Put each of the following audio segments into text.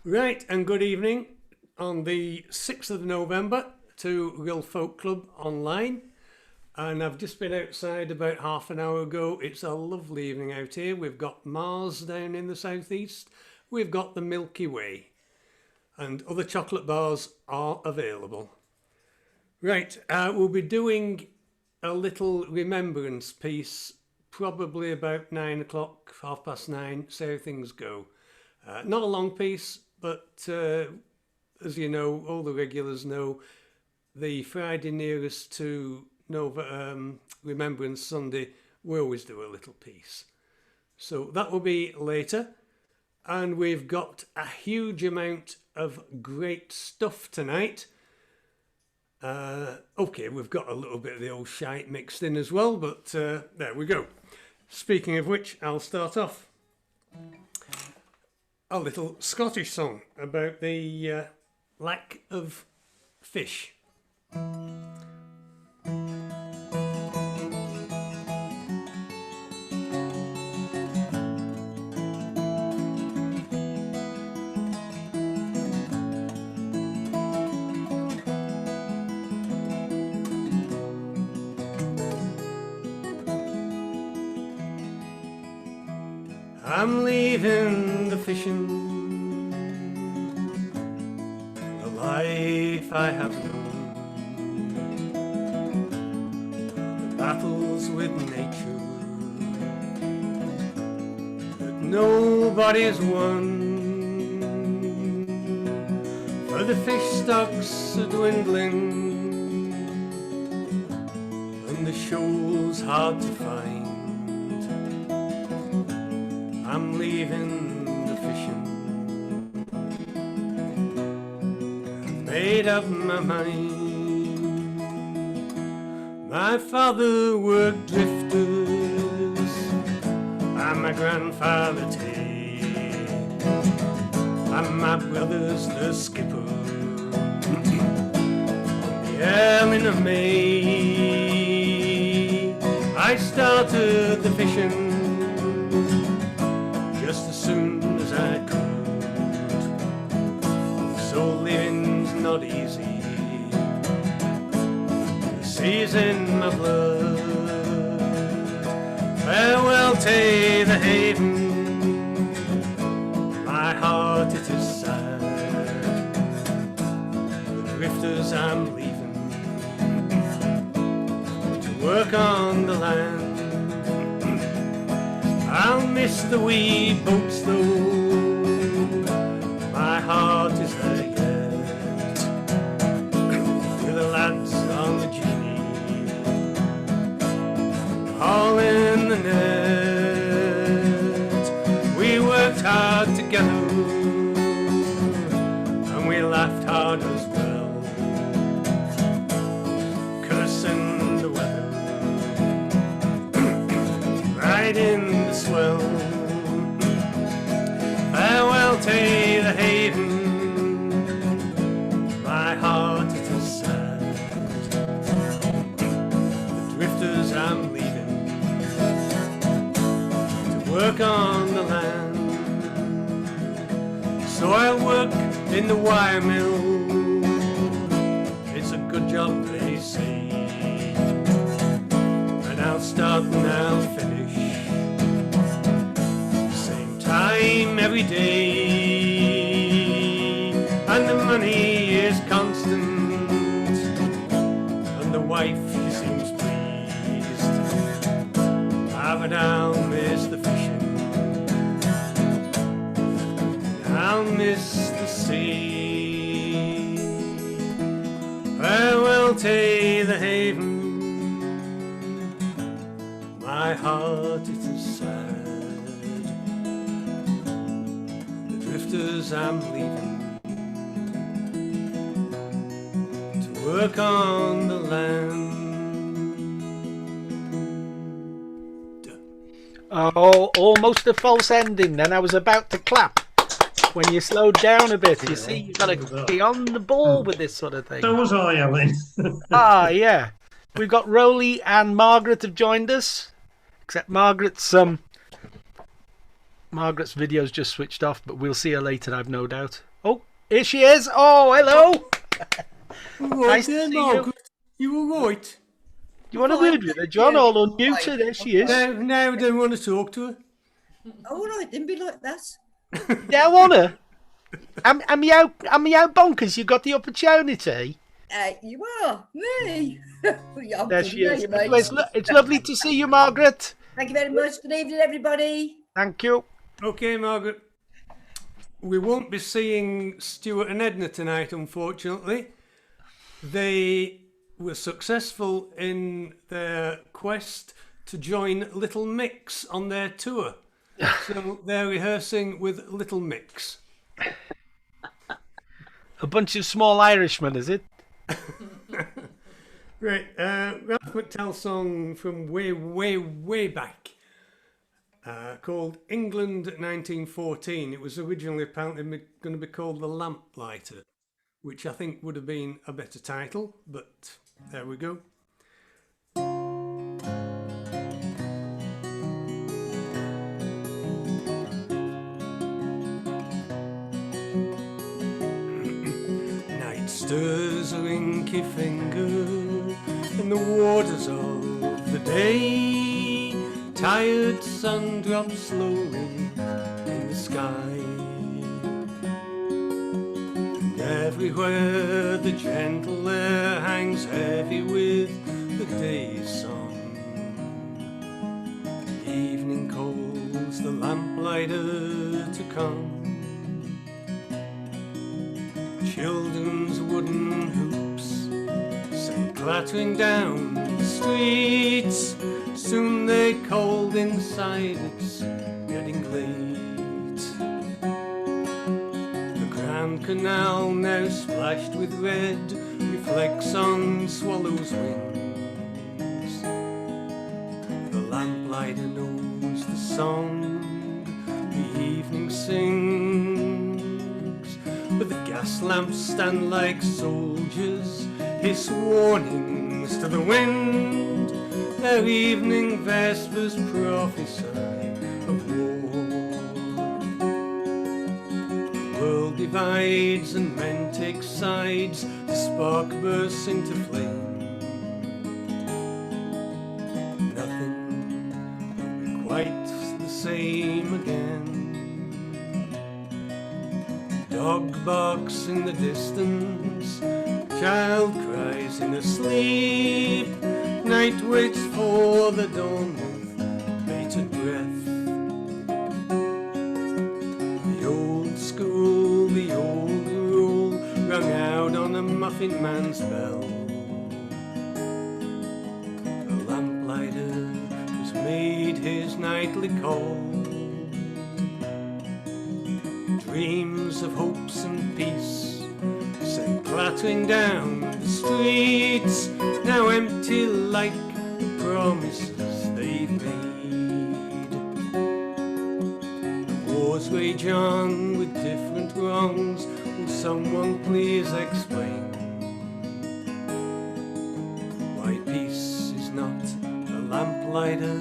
Right, and good evening on the 6th of November to Rhyl Folk Club online. And I've just been outside about half an hour ago. It's a lovely evening out here. We've got Mars down in the southeast. We've got the Milky Way. And other chocolate bars are available. Right, we'll be doing a little remembrance piece, probably about 9 o'clock, 9:30, see how things go. Not a long piece, but as you know, all the regulars know, the Friday nearest to Remembrance Sunday, we always do a little piece. So that will be later. And we've got a huge amount of great stuff tonight. Okay, we've got a little bit of the old shite mixed in as well, but there we go. Speaking of which, I'll start off. A little Scottish song about the lack of fish. I'm leaving the fishing, the life I have known, the battles with nature that nobody's won, for the fish stocks are dwindling and the shoal's hard to find. I'm leaving the fishing, I've made up my mind. My father worked drifters, and my grandfather too, and my brother's the skipper on the Ermine of May. I started the fishing just as soon as I could, so living's not easy, the sea's in my blood. Farewell to the haven, my heart it is sad, the drifters I'm leaving to work on the land. I'll miss the wee boats though, my heart is there yet, with the lads on the genie, all in the net. We worked hard together, and we laughed hard as well, cursing the weather, right in swell. Farewell to the haven, my heart it is sad, the drifters I'm leaving to work on the land. So I'll work in the wire mill, it's a good job they say, and I'll start and I'll finish time every day, and the money is constant, and the wife she seems pleased. But I'll miss the fishing, I'll miss the sea. Farewell to the haven, my heart it is sad, I'm leaving to work on the land. Oh, almost a false ending then. I was about to clap when you slowed down a bit. You see, you've got to be on the ball with this sort of thing. So was I, Alan. Yeah. We've got Rowley and Margaret have joined us, except Margaret's video's just switched off, but we'll see her later, I've no doubt. Oh, here she is. Oh, hello. Nice to there, see Margaret. You were right. You want to word with her, John? All unmuted. There she is. Now I don't want to talk to her. All right, then be like that. Yeah, I want her. Am you out bonkers? You got the opportunity. You are me. I'm There good, she is. you know, mate. Anyway, it's lovely to see you, Margaret. Thank you very much. Good evening, everybody. Thank you. Okay, Margaret. We won't be seeing Stuart and Edna tonight, unfortunately. They were successful in their quest to join Little Mix on their tour. So they're rehearsing with Little Mix. A bunch of small Irishmen, is it? Right, Ralph McTell's song from way, way, way back, called England 1914. It was originally apparently going to be called The Lamplighter, which I think would have been a better title, but there we go. Night stirs her inky finger in the waters of the day. Tired sun drops slowly in the sky. And everywhere the gentle air hangs heavy with the day's song. The evening calls the lamplighter to come. Children's wooden hoops sent clattering down the streets. Soon they cold inside, it's getting late. The Grand Canal, now splashed with red, reflects on swallows' wings. The lamplighter knows the song the evening sings, but the gas lamps stand like soldiers, hiss warnings to the wind. Their evening vespers prophesy of war. The world divides and men take sides, the spark bursts into flame. Nothing will be quite the same again. Dog barks in the distance, child cries in her sleep. Night waits for the dawn with bated breath. The old school, the old rule rung out on a muffin man's bell. The lamplighter has made his nightly call. Dreams of hopes and peace sent clattering down the streets, now empty like the promises they've made. The wars rage on with different wrongs. Will someone please explain why peace is not a lamplighter?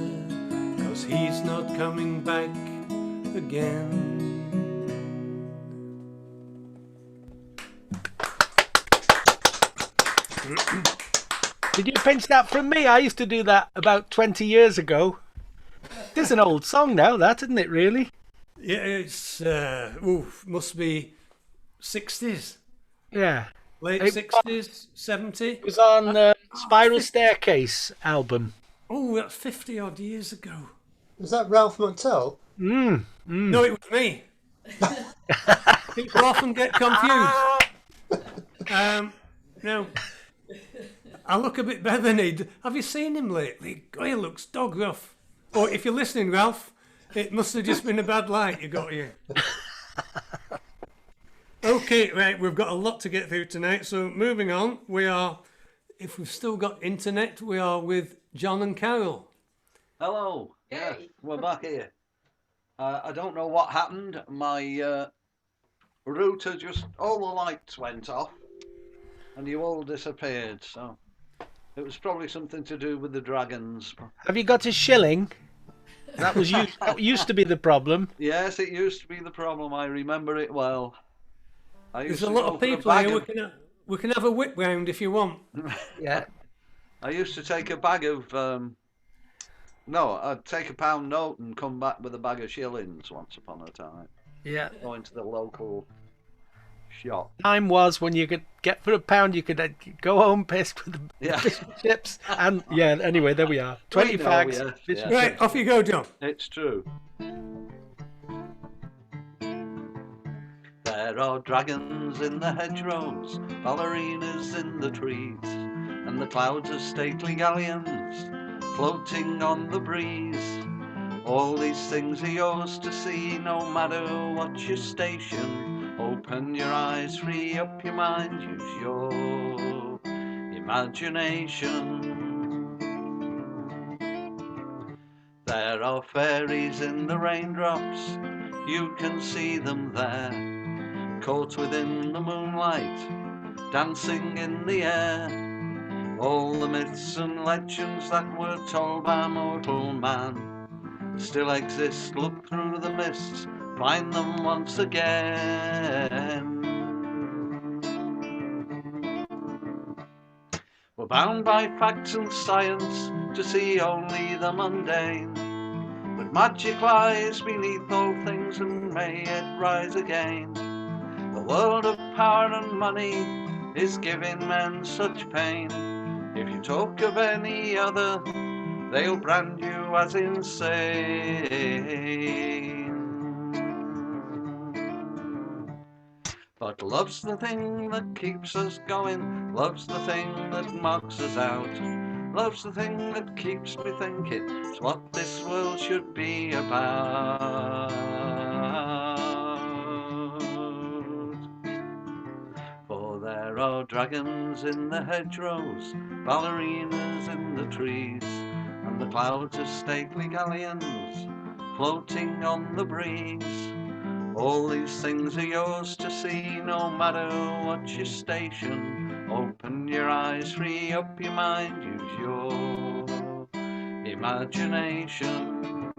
'Cause he's not coming back again. Did you pinch that from me? I used to do that about 20 years ago. It's an old song now, that, isn't it, really? Yeah, it's must be 60s, Yeah. late It- 60s, 70. It was on Spiral Staircase album. Oh, that's 50 odd years ago. Was that Ralph McTell? No, it was me. People often get confused. No, I look a bit better than he. Have you seen him lately? God, he looks dog rough. Or if you're listening, Ralph, it must have just been a bad light you got here. Okay, right, we've got a lot to get through tonight. So moving on, we are, if we've still got internet, we are with John and Carol. Hello. Yeah, we're back here. I don't know what happened. My router just, all the lights went off and you all disappeared. So it was probably something to do with the dragons. Have you got a shilling? That used to be the problem. Yes, it used to be the problem. I remember it well. I used There's a to lot go of for a people bag here. of- We can have a whip round if you want. Yeah. I used to take a bag of no, I'd take a £1 note and come back with a bag of shillings once upon a time. Yeah. Go into the local shop. Time was when you could get for £1, you could go home pissed with the Yeah. fish and chips. And yeah, anyway, there we are. 20 We know, fags. yes, Fish yes. and Right, chips. off you go, John. It's true. There are dragons in the hedgerows, ballerinas in the trees, and the clouds are stately galleons floating on the breeze. All these things are yours to see, no matter what your station. Open your eyes, free up your mind, use your imagination. There are fairies in the raindrops, you can see them there, caught within the moonlight, dancing in the air. All the myths and legends that were told by mortal man still exist. Look through the mists, find them once again. We're bound by facts and science to see only the mundane, but magic lies beneath all things and may it rise again. The world of power and money is giving men such pain. If you talk of any other, they'll brand you as insane. But love's the thing that keeps us going, love's the thing that marks us out, love's the thing that keeps me thinking, it's what this world should be about. For there are dragons in the hedgerows, ballerinas in the trees, and the clouds are stately galleons floating on the breeze. All these things are yours to see, no matter what your station. Open your eyes, free up your mind, use your imagination.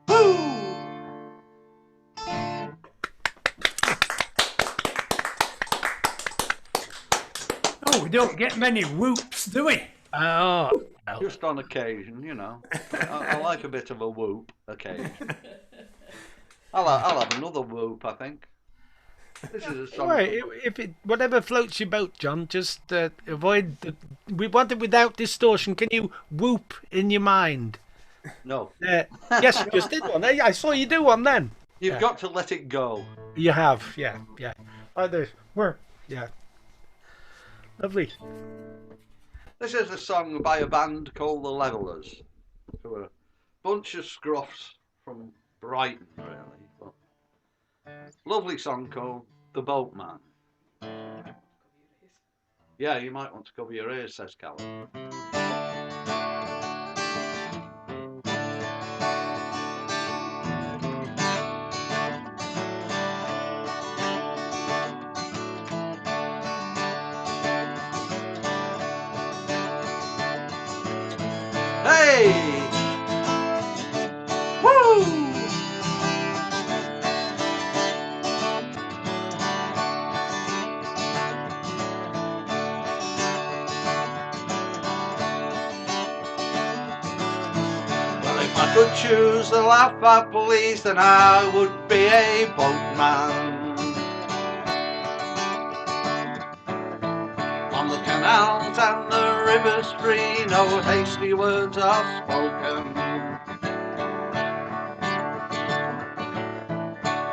Woo! Oh, we don't get many whoops, do we? Oh, well. Just on occasion, you know. I like a bit of a whoop occasion. I'll have another whoop, I think. This is a song. Right, whatever floats your boat, John, just avoid we want it without distortion. Can you whoop in your mind? No, Yes, you just did one. I saw you do one then. you've got to let it go. You have, yeah. Like this. Yeah. Lovely. This is a song by a band called the Levellers, who are a bunch of scruffs from Brighton, really. But lovely song called The Boatman. Yeah, you might want to cover your ears, says Callum. Hey! Woo! Well, if I could choose the life at police, then I would be a boatman. On the canals and the rivers free, no hasty words are spoken.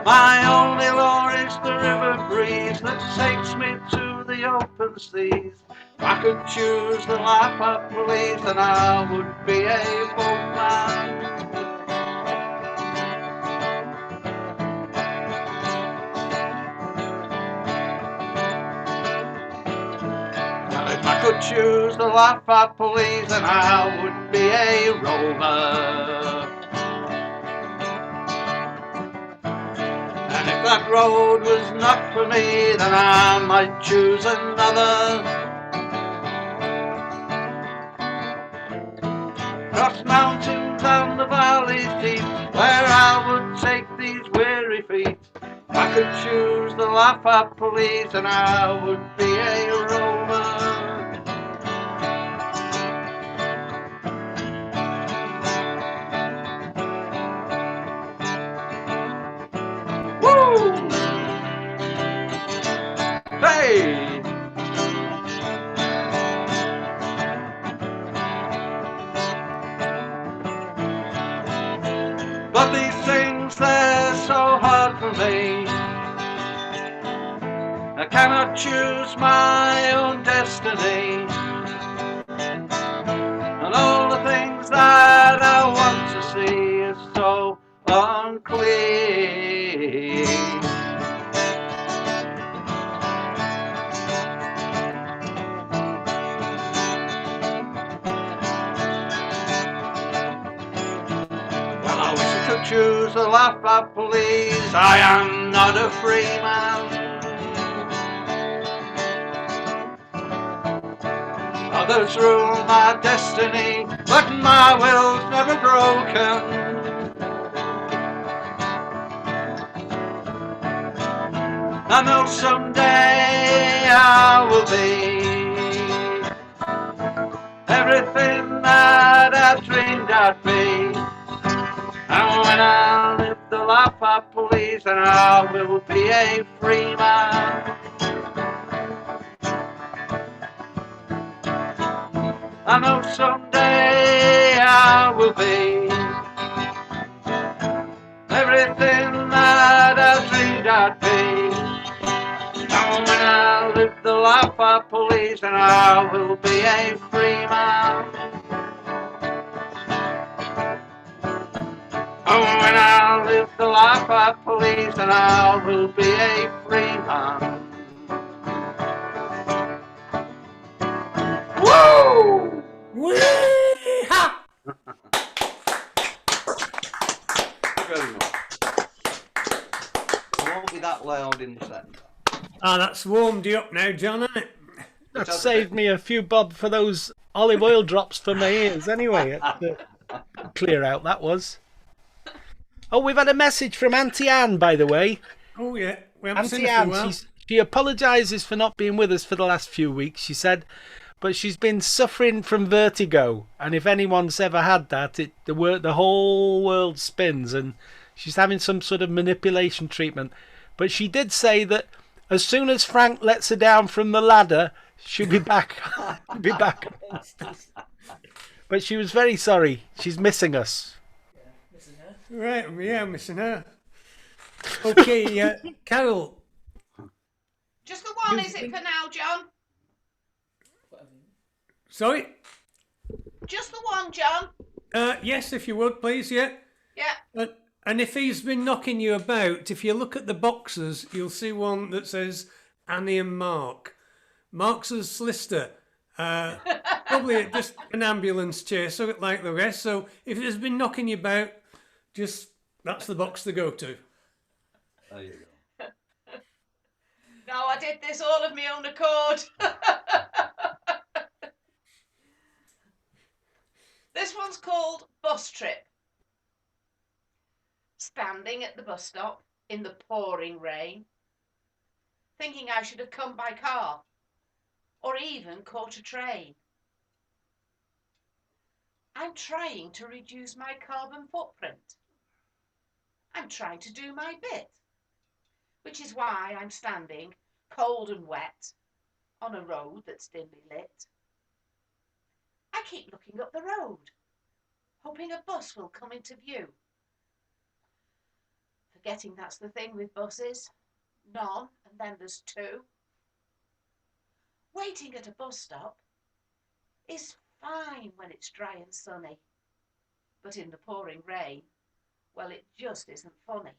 My only law is the river breeze that takes me to the open seas. If I could choose the life of police, then I would be a boatman. Well, if I could choose the life of police, then I would be a rover. And if that road was not for me, then I might choose another. Cross mountains and the valleys deep, where I would take these weary feet. could choose the laugh at police, and I would be a rover. Woo! Hey! But these things, they're so hard for me. I cannot choose my own destiny. And all the things that I want to see is so unclear. Well, I wish I could choose the laugh at police. I am not a free man. Others rule my destiny, but my will's never broken. I know someday I will be everything that I dreamed I'd be. And when I live the life I please, then I will be a free man. I know someday I will be everything that I dreamed I'd be. And when I live the life I please, then I will be a free man. And when I live the life I please, then I will be a free man. Woo! Wee-ha! Very much. I won't be that loud in the centre. Ah, that's warmed you up now, John, hasn't it? That saved me a few bob for those olive oil drops for my ears anyway. Clear out that was. Oh, we've had a message from Auntie Anne, by the way. Oh, yeah. We haven't seen Auntie her for a Anne, while. she apologises for not being with us for the last few weeks, she said, but she's been suffering from vertigo, and if anyone's ever had that, the whole world spins, and she's having some sort of manipulation treatment. But she did say that as soon as Frank lets her down from the ladder, she'll be back. She'll be back amongst us. But she was very sorry. She's missing us. Right, yeah, I'm missing her. Okay, Carol. Just the one, is it for now, John? Sorry? Just the one, John. Yes, if you would, please, yeah. Yeah. And if he's been knocking you about, if you look at the boxes, you'll see one that says Annie and Mark. Mark's a solicitor. Probably just an ambulance chaser like the rest. So if it's been knocking you about, that's the box to go to. There you go. No, I did this all of my own accord. This one's called Bus Trip. Standing at the bus stop in the pouring rain, thinking I should have come by car or even caught a train. I'm trying to reduce my carbon footprint. I'm trying to do my bit, which is why I'm standing cold and wet on a road that's dimly lit. I keep looking up the road, hoping a bus will come into view. Forgetting that's the thing with buses. None, and then there's two. Waiting at a bus stop is fine when it's dry and sunny. But in the pouring rain, well, it just isn't funny.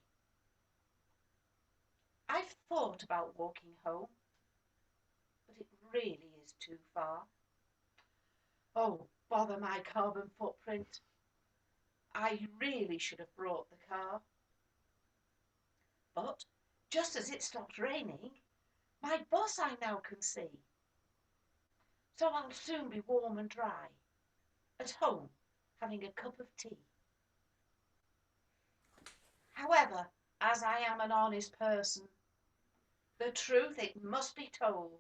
I've thought about walking home, but it really is too far. Oh, bother my carbon footprint. I really should have brought the car. But just as it stopped raining, my bus I now can see. So I'll soon be warm and dry, at home having a cup of tea. However, as I am an honest person. The truth, it must be told.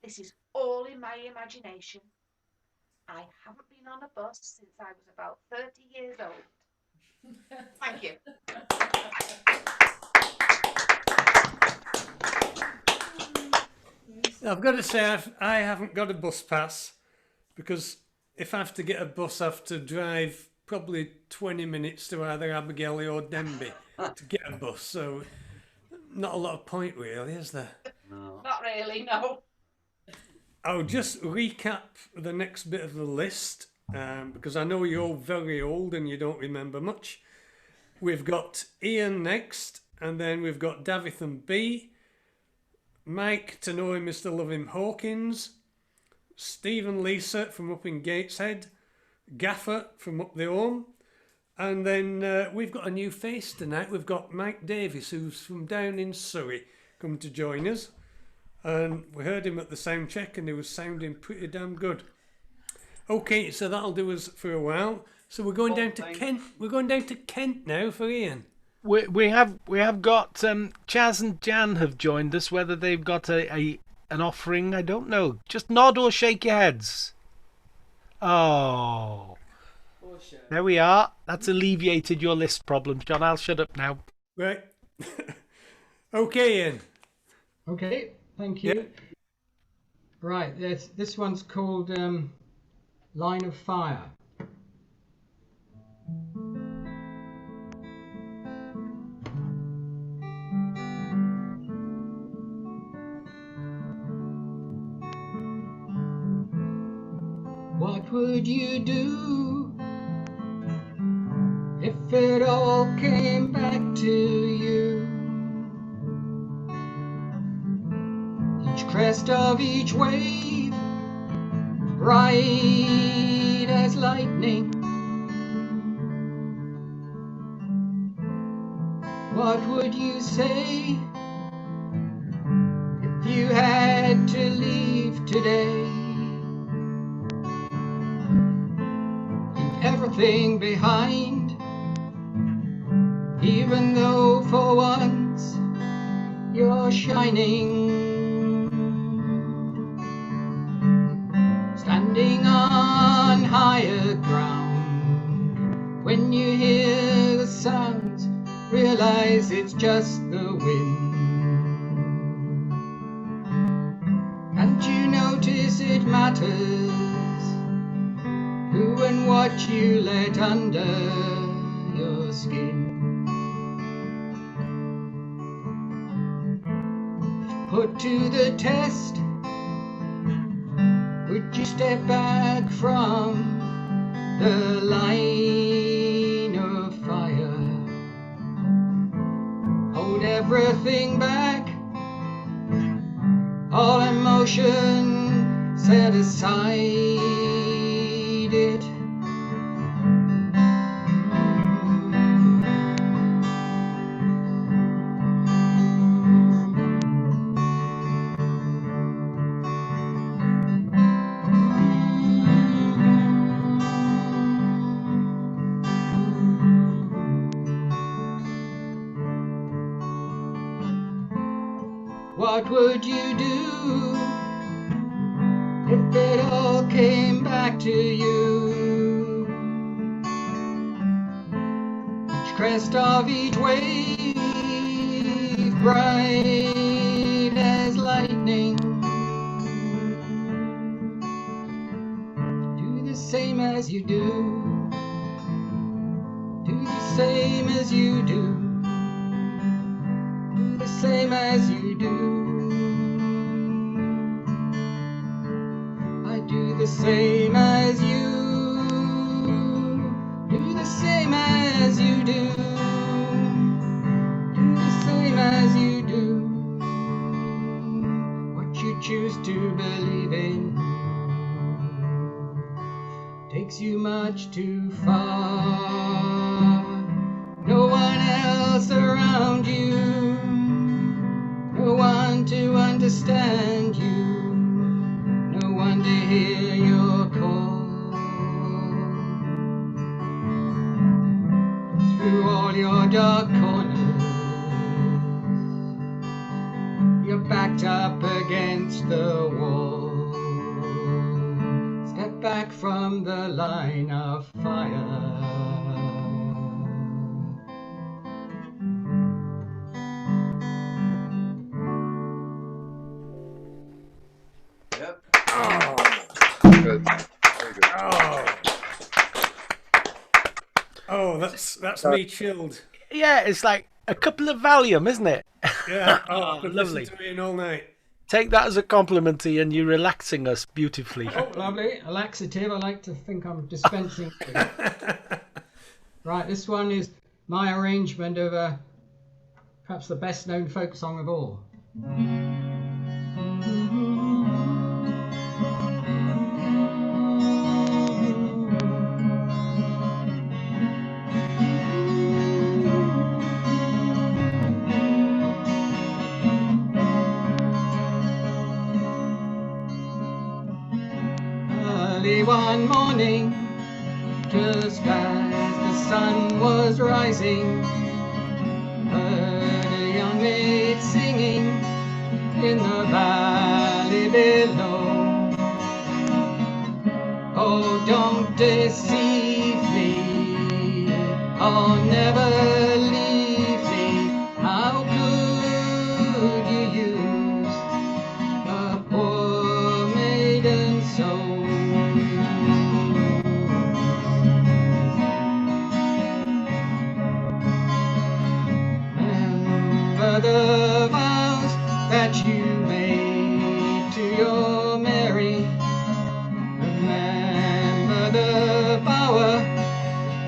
This is all in my imagination. I haven't been on a bus since I was about 30 years old. Thank you. I've got to say, I haven't got a bus pass because if I have to get a bus, I have to drive probably 20 minutes to either Abergele or Denbigh to get a bus. So, not a lot of point, really, is there? No. Not really, no. I'll just recap the next bit of the list because I know you're very old and you don't remember much. We've got Ian next, and then we've got Davithan B, Mike, to know him is to love him, Hawkins, Stephen Lisa from up in Gateshead, Gaffer from up the home, and then we've got a new face tonight. We've got Mike Davis, who's from down in Surrey, come to join us. And we heard him at the sound check and he was sounding pretty damn good. Okay, so that'll do us for a while. So we're going down to Kent. We're going down to Kent now for Ian. We have got Chaz and Jan have joined us. Whether they've got an offering, I don't know. Just nod or shake your heads. Oh, there we are. That's alleviated your list problems, John. I'll shut up now. Right. Okay, Ian. Okay, thank you. Yep. Right, this one's called Line of Fire. What would you do if it all came back to you? Each crest of each wave, bright as lightning. What would you say if you had to leave today? Leave everything behind, even though for once you're shining. Standing on higher ground, when you hear the sounds, realize it's just the wind. And you notice it matters who and what you let under your skin. If put to the test, would you step back from the line of fire? Hold everything back, all emotion set aside it. What would you do if it all came back to you? Each crest of each wave, bright as lightning. Do the same as you do. Do the same as you do. Do the same as you do. Do the same as you. Do the same as you do. Do the same as you do. What you choose to believe in takes you much too far. No one else around you, no one to understand you, no one to hear your call. Through all your dark corners, backed up against the wall. Step back from the line of fire. Yep. Good. Very good. Oh, that's me chilled. Yeah, it's like a couple of Valium, isn't it? Yeah. Oh, I could Lovely. listen to it all night. Take that as a compliment, Ian. You're relaxing us beautifully. Oh, lovely. A laxative. I like to think I'm dispensing. Right, this one is my arrangement of perhaps the best known folk song of all. Early one morning, just as the sun was rising, heard a young maid singing in the valley below. Oh, don't deceive me, oh, never leave me. How could you use a poor maiden so? Remember the vows that you made to your Mary. Remember the bower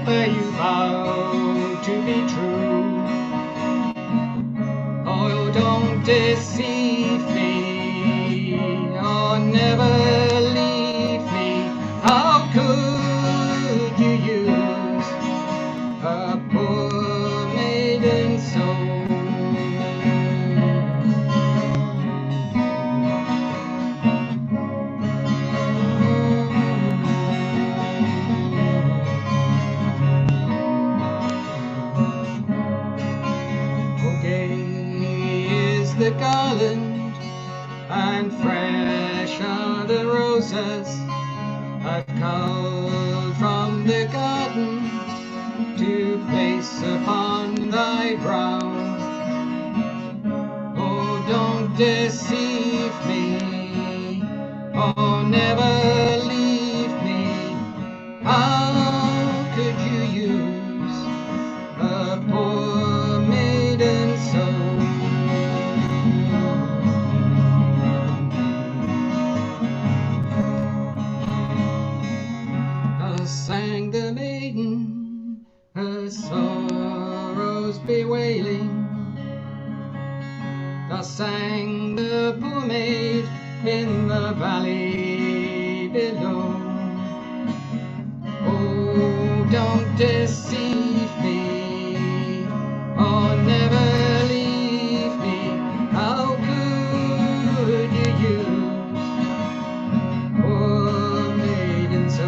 where you vowed to be true. Oh, don't deceive me, oh, never leave me. How could you use a poor maiden so? Oh, gay is the garland, and fresh are the roses I've culled from the garden to place upon thy brow. Oh, don't deceive me, oh, never leave me. How could you use a poor maiden so? Sang the maiden, her sorrows bewailing. Thus sang the poor maid in the valley below. Oh, don't deceive me, oh, never leave me. How could you use poor maiden so?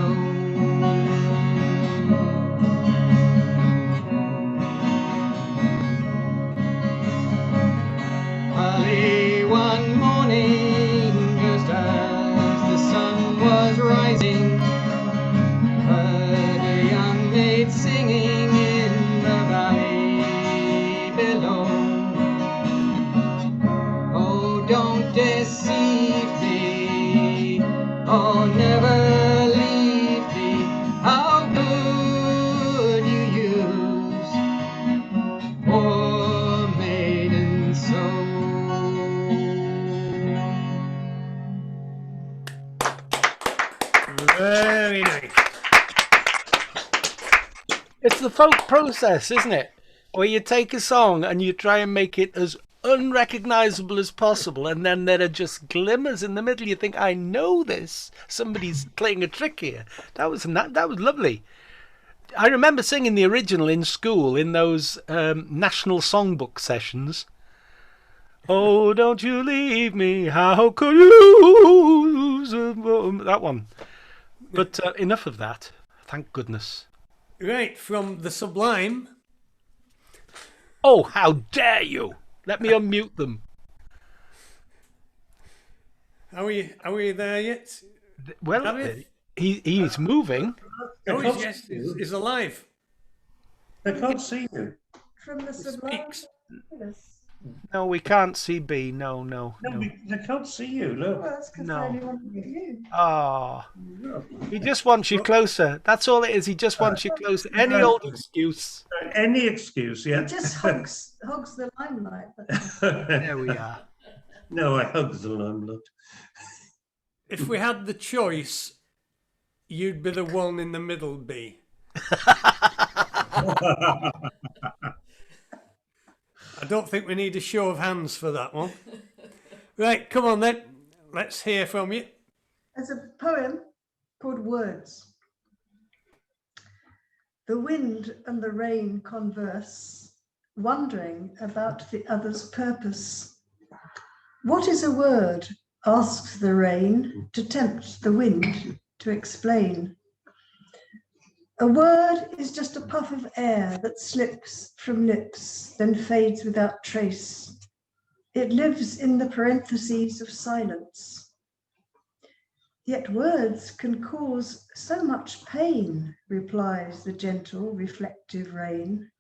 Early one morning, just as the sun was rising, heard a young maid singing in the valley below. Oh, don't deceive me, oh, never leave me. How could you use poor maiden so? Very nice. It's the folk process, isn't it? Where you take a song and you try and make it as unrecognizable as possible, and then there are just glimmers in the middle. You think, I know this. Somebody's playing a trick here. That was lovely. I remember singing the original in school in those national songbook sessions. Oh, don't you leave me, how could you? That one. But enough of that. Thank goodness. Right, from the Sublime. Oh, how dare you! Let me unmute them. Are we there yet? Well, David? he's moving. Oh, yes, he's alive. I can't see you. From the He sublime. speaks. No, we can't see B. No. No, I can't see you. Look. Well, that's because No. I only want to get you. Ah, he just wants you closer. That's all it is. He just wants you closer. Any old excuse. Any excuse, yeah. It just hugs the limelight. There we are. No, I hug the limelight. If we had the choice, you'd be the one in the middle, B. I don't think we need a show of hands for that one. Right, come on then. Let's hear from you. There's a poem called Words. The wind and the rain converse, wondering about the other's purpose. What is a word? Asks the rain, to tempt the wind to explain. A word is just a puff of air that slips from lips, then fades without trace. It lives in the parentheses of silence. Yet words can cause so much pain, replies the gentle, reflective rain.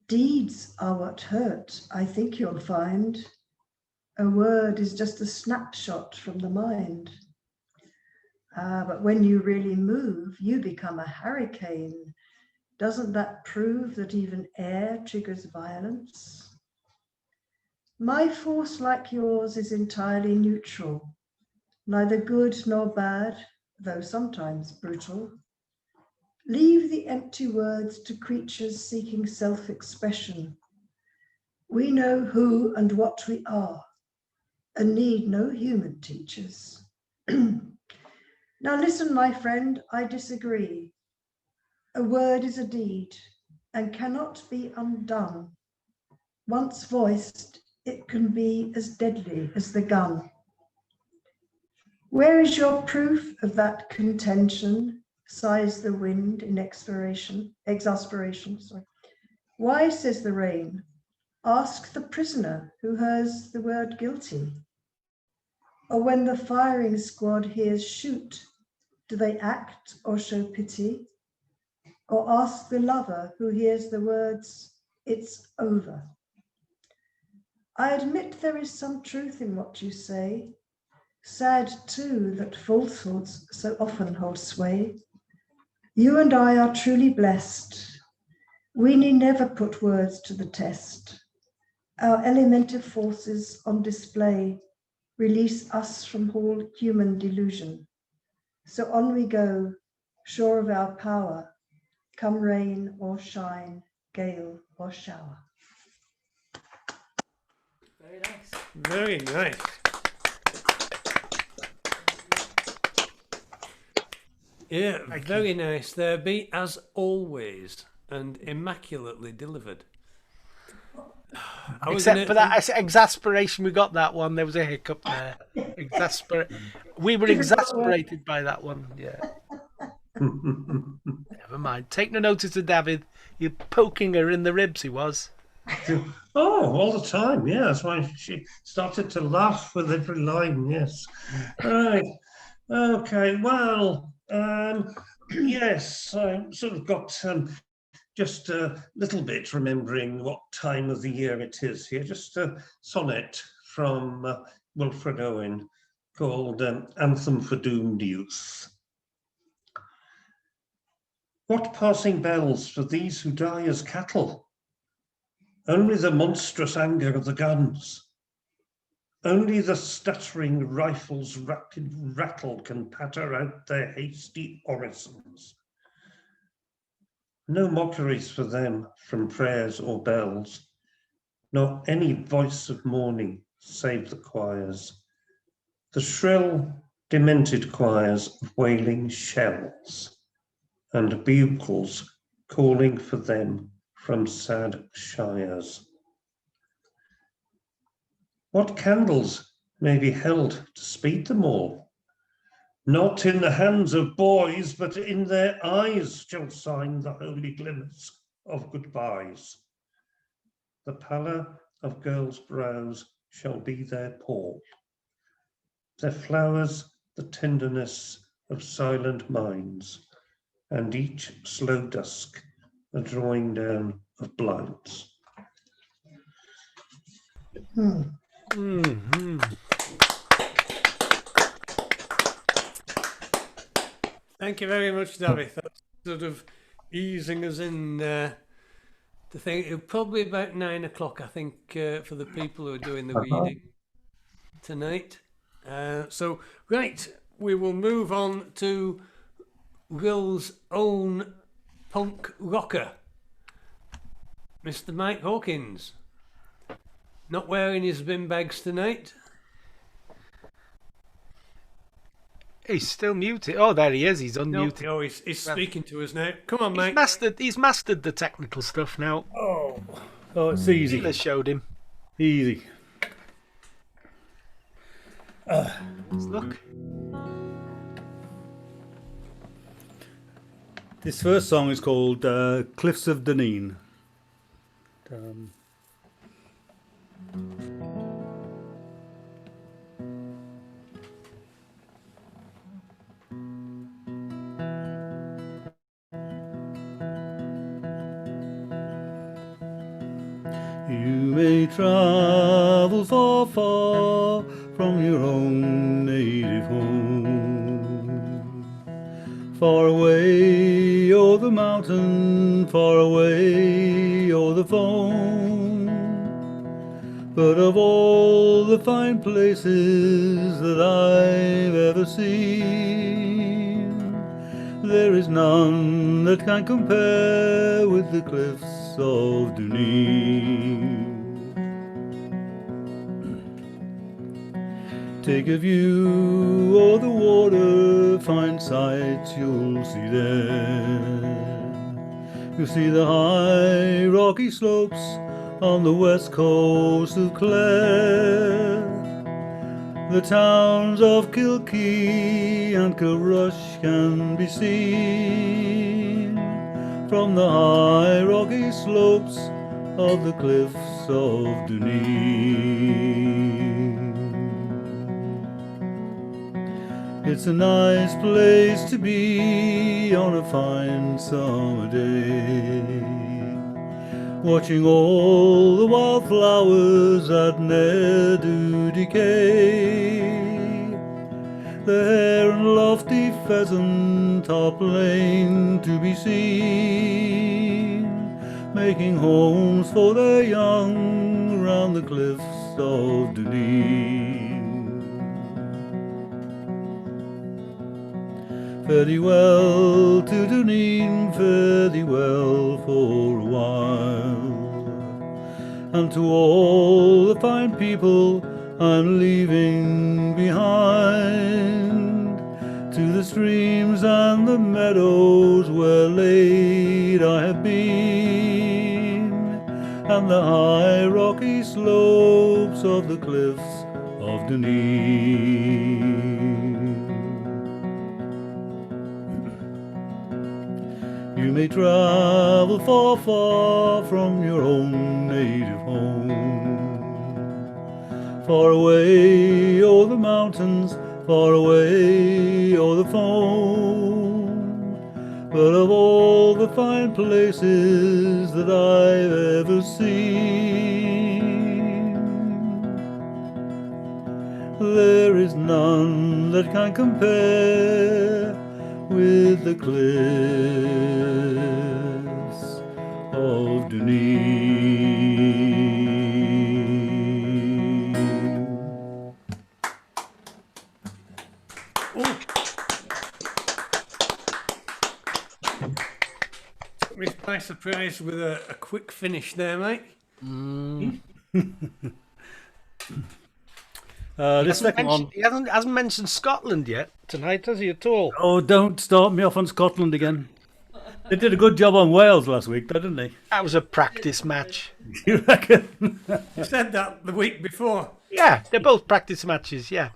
Deeds are what hurt, I think you'll find. A word is just a snapshot from the mind. But when you really move, you become a hurricane. Doesn't that prove that even air triggers violence? My force, like yours, is entirely neutral, neither good nor bad, though sometimes brutal. Leave the empty words to creatures seeking self-expression. We know who and what we are, and need no human teachers. Now listen, my friend, I disagree. A word is a deed and cannot be undone. Once voiced, it can be as deadly as the gun. Where is your proof of that contention? Sighs the wind in exasperation. Why, says the rain, ask the prisoner who hears the word guilty. Or when the firing squad hears shoot, do they act or show pity? Or ask the lover who hears the words, it's over. I admit there is some truth in what you say. Sad too that falsehoods so often hold sway. You and I are truly blessed. We need never put words to the test. Our elemental forces on display release us from all human delusion. So on we go, sure of our power, come rain or shine, gale or shower. Very nice. Very nice. Yeah, very nice there, B, as always, and immaculately delivered. Except for that exasperation, we got that one. There was a hiccup there. We were exasperated by that one. Yeah. Never mind. Take no notice of David. You're poking her in the ribs. He was. Oh, all the time. Yeah, that's why she started to laugh with every line. Yes. Right. Okay. Well. Yes. I sort of got. Just a little bit remembering what time of the year it is here. Just a sonnet from Wilfred Owen called Anthem for Doomed Youth. What passing bells for these who die as cattle? Only the monstrous anger of the guns. Only the stuttering rifles' rapid rattle can patter out their hasty orisons. No mockeries for them from prayers or bells, nor any voice of mourning save the choirs, the shrill, demented choirs of wailing shells, and bugles calling for them from sad shires. What candles may be held to speed them all? Not in the hands of boys, but in their eyes shall shine the holy glimmers of goodbyes. The pallor of girls' brows shall be their pall. Their flowers the tenderness of silent minds, and each slow dusk a drawing down of blinds. Thank you very much, David. That's sort of easing us in the thing. It'll probably about 9 o'clock, I think, for the people who are doing the reading tonight. So, right, we will move on to Ryl's own punk rocker, Mr. Mike Hawkins. Not wearing his bin bags tonight. He's still muted. Oh, there he is. He's unmuted. No, he's speaking to us now. Come on, Mike. He's mastered the technical stuff now. Oh, it's easy. Healer showed him. Easy. Look. This first song is called Cliffs of Dunedin. You may travel far, far from your own native home, far away o'er the mountain, far away o'er the foam. But of all the fine places that I've ever seen, there is none that can compare with the cliffs of Dunedin. Take a view o'er the water, fine sights you'll see there. You'll see the high rocky slopes on the west coast of Clare. The towns of Kilkee and Kilrush can be seen from the high rocky slopes of the cliffs of Dunedin. It's a nice place to be on a fine summer day, watching all the wildflowers that ne'er do decay. The hare and lofty pheasant are plain to be seen, making homes for their young round the cliffs of Dunedin. Fare thee well to Dunedin, fare thee well for a while, and to all the fine people I'm leaving behind, to the streams and the meadows where late I have been, and the high rocky slopes of the cliffs of Dunedin. You may travel far, far from your own native home, far away o'er the mountains, far away o'er the foam. But of all the fine places that I've ever seen, there is none that can compare with the cliffs of Dunedin. Took me by surprise with a quick finish there, Mike. The second one. He hasn't mentioned Scotland yet tonight, has he, at all? Oh, don't start me off on Scotland again. They did a good job on Wales last week, though, didn't they? That was a practice match. You reckon? You said that the week before. Yeah, they're both practice matches, yeah.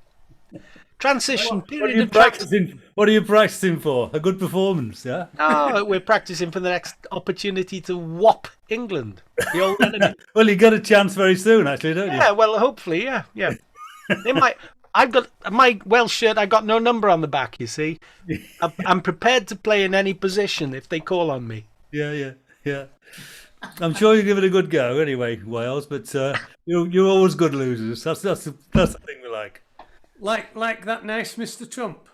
Transition What are period you of practicing? What are you practicing for? A good performance, yeah? Oh, we're practicing for the next opportunity to whop England, the old enemy. Well, you get a chance very soon, actually, don't you? Yeah, well, hopefully, yeah. They might. I've got my Welsh shirt. I got no number on the back. You see, I'm prepared to play in any position if they call on me. Yeah. I'm sure you give it a good go anyway, Wales. But you're always good losers. That's the thing we like. Like that nice Mr. Trump.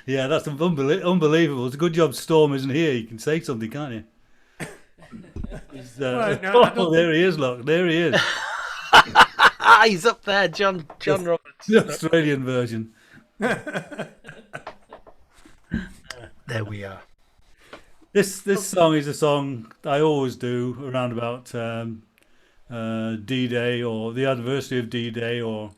Yeah, that's unbelievable. It's a good job Storm isn't here. You can say something, can't you? Well, no, I don't There he is, look. There he is. He's up there, John Roberts. The Australian version. There we are. This song is a song I always do around about D-Day or the anniversary of D-Day or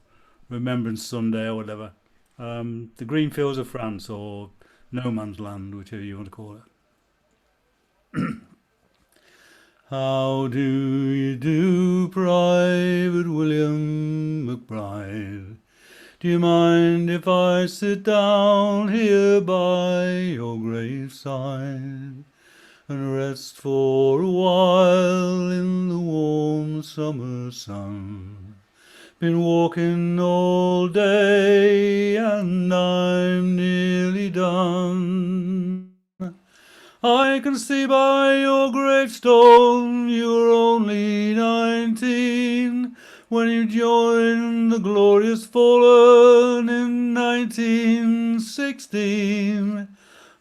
Remembrance Sunday or whatever. The Green Fields of France or No Man's Land, whichever you want to call it. How do you do, Private William McBride? Do you mind if I sit down here by your graveside and rest for a while in the warm summer sun? Been walking all day and I'm nearly done. I can see by your gravestone you were only 19 when you joined the glorious fallen in 1916.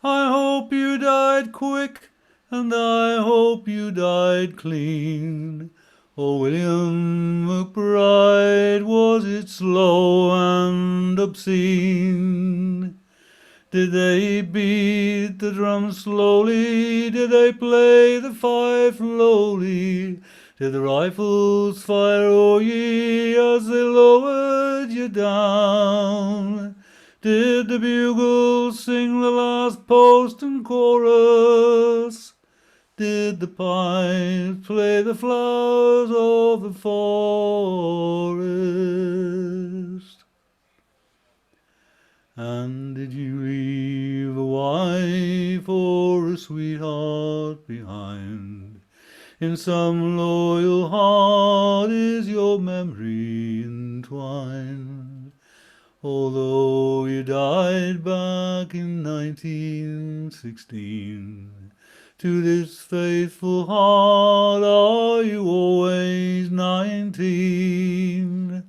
I hope you died quick and I hope you died clean. Oh, William McBride, was it slow and obscene? Did they beat the drum slowly? Did they play the fife lowly? Did the rifles fire o'er ye as they lowered you down? Did the bugles sing the last post and chorus? Did the pipes play the flowers of the forest? And did you leave a wife or a sweetheart behind? In some loyal heart is your memory entwined. Although you died back in 1916, to this faithful heart are you always 19?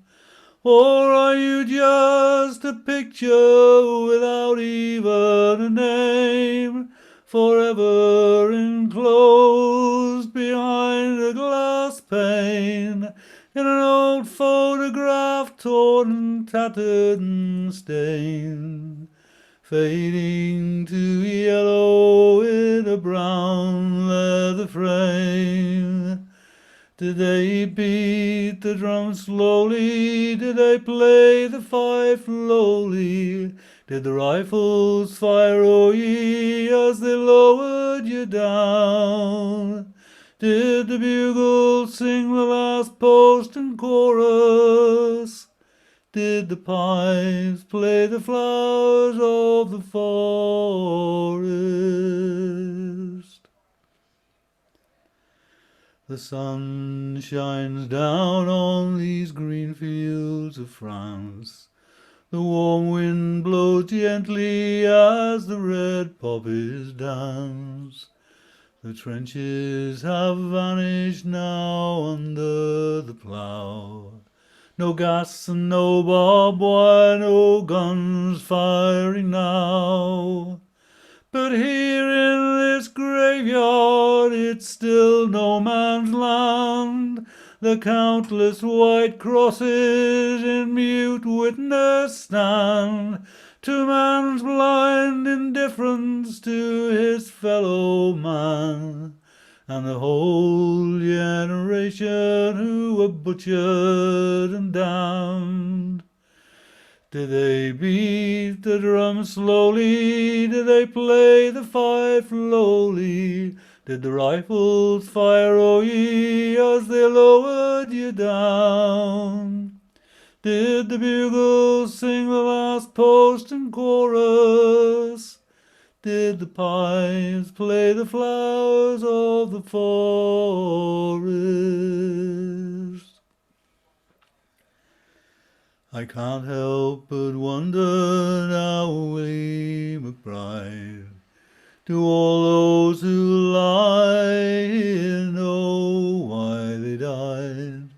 Or are you just a picture without even a name, forever enclosed behind a glass pane, in an old photograph torn and tattered and stained, fading to yellow in a brown leather frame? Did they beat the drum slowly? Did they play the fife lowly? Did the rifles fire o'er ye as they lowered you down? Did the bugles sing the last post and chorus? Did the pipes play the flowers of the forest? The sun shines down on these green fields of France. The warm wind blows gently as the red poppies dance. The trenches have vanished now under the plough. No gas and no barbed wire, no guns firing now. But here in this graveyard it's still no man's land. The countless white crosses in mute witness stand to man's blind indifference to his fellow man, and the whole generation who were butchered and damned. Did they beat the drum slowly? Did they play the fife lowly? Did the rifles fire o'er ye as they lowered you down? Did the bugles sing the last post and chorus? Did the pipes play the flowers of the forest? I can't help but wonder now, Willie McBride, do all those who lie here know why they died?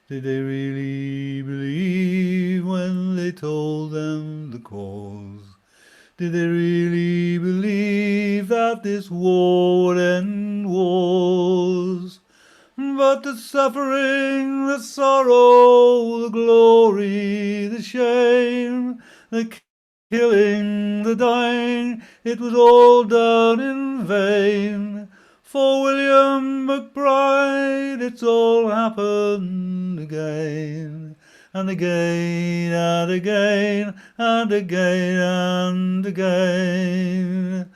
Did they really believe when they told them the cause? Did they really believe that this war would end wars? But the suffering, the sorrow, the glory, the shame, the killing, the dying, it was all done in vain. For William McBride, it's all happened again, and again, and again, and again, and again.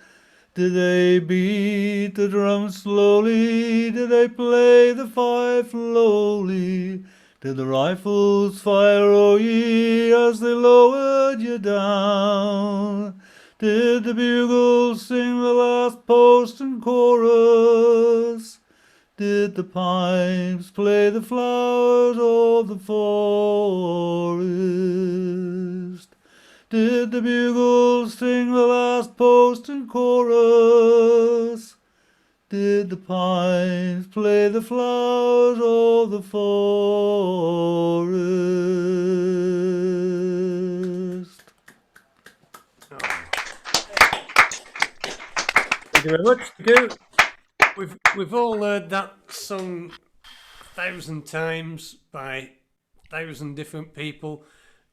Did they beat the drum slowly? Did they play the fife lowly? Did the rifles fire o'er ye as they lowered you down? Did the bugles sing the last post and chorus? Did the pipes play the flowers of the forest? Did the bugles sing the last post and chorus? Did the pipes play the flowers of the forest? Thank you very much. Thank you. We've all heard that sung 1,000 times by 1,000 different people.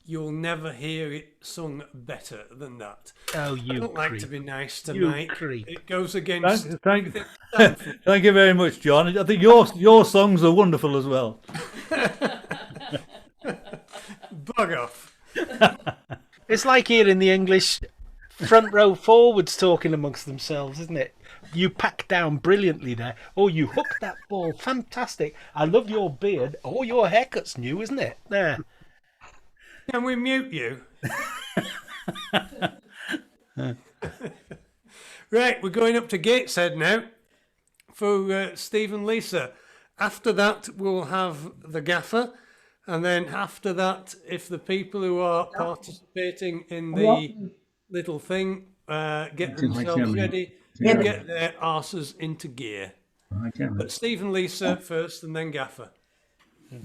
You'll never hear it sung better than that. Oh, I you don't like creep. to be nice to You Mike. creep. It goes against Thank everything I stand for. Thank you very much, John. I think your songs are wonderful as well. Bug off. It's like hearing the English front row forwards talking amongst themselves, isn't it? You packed down brilliantly there. Oh, you hooked that ball. Fantastic. I love your beard. Oh, your haircut's new, isn't it? There. Can we mute you? Right, we're going up to Gateshead now for Steve and Lisa. After that, we'll have the gaffer. And then after that, if the people who are participating in the little thing get themselves ready, get their arses into gear. But Steve and Lisa first and then gaffer.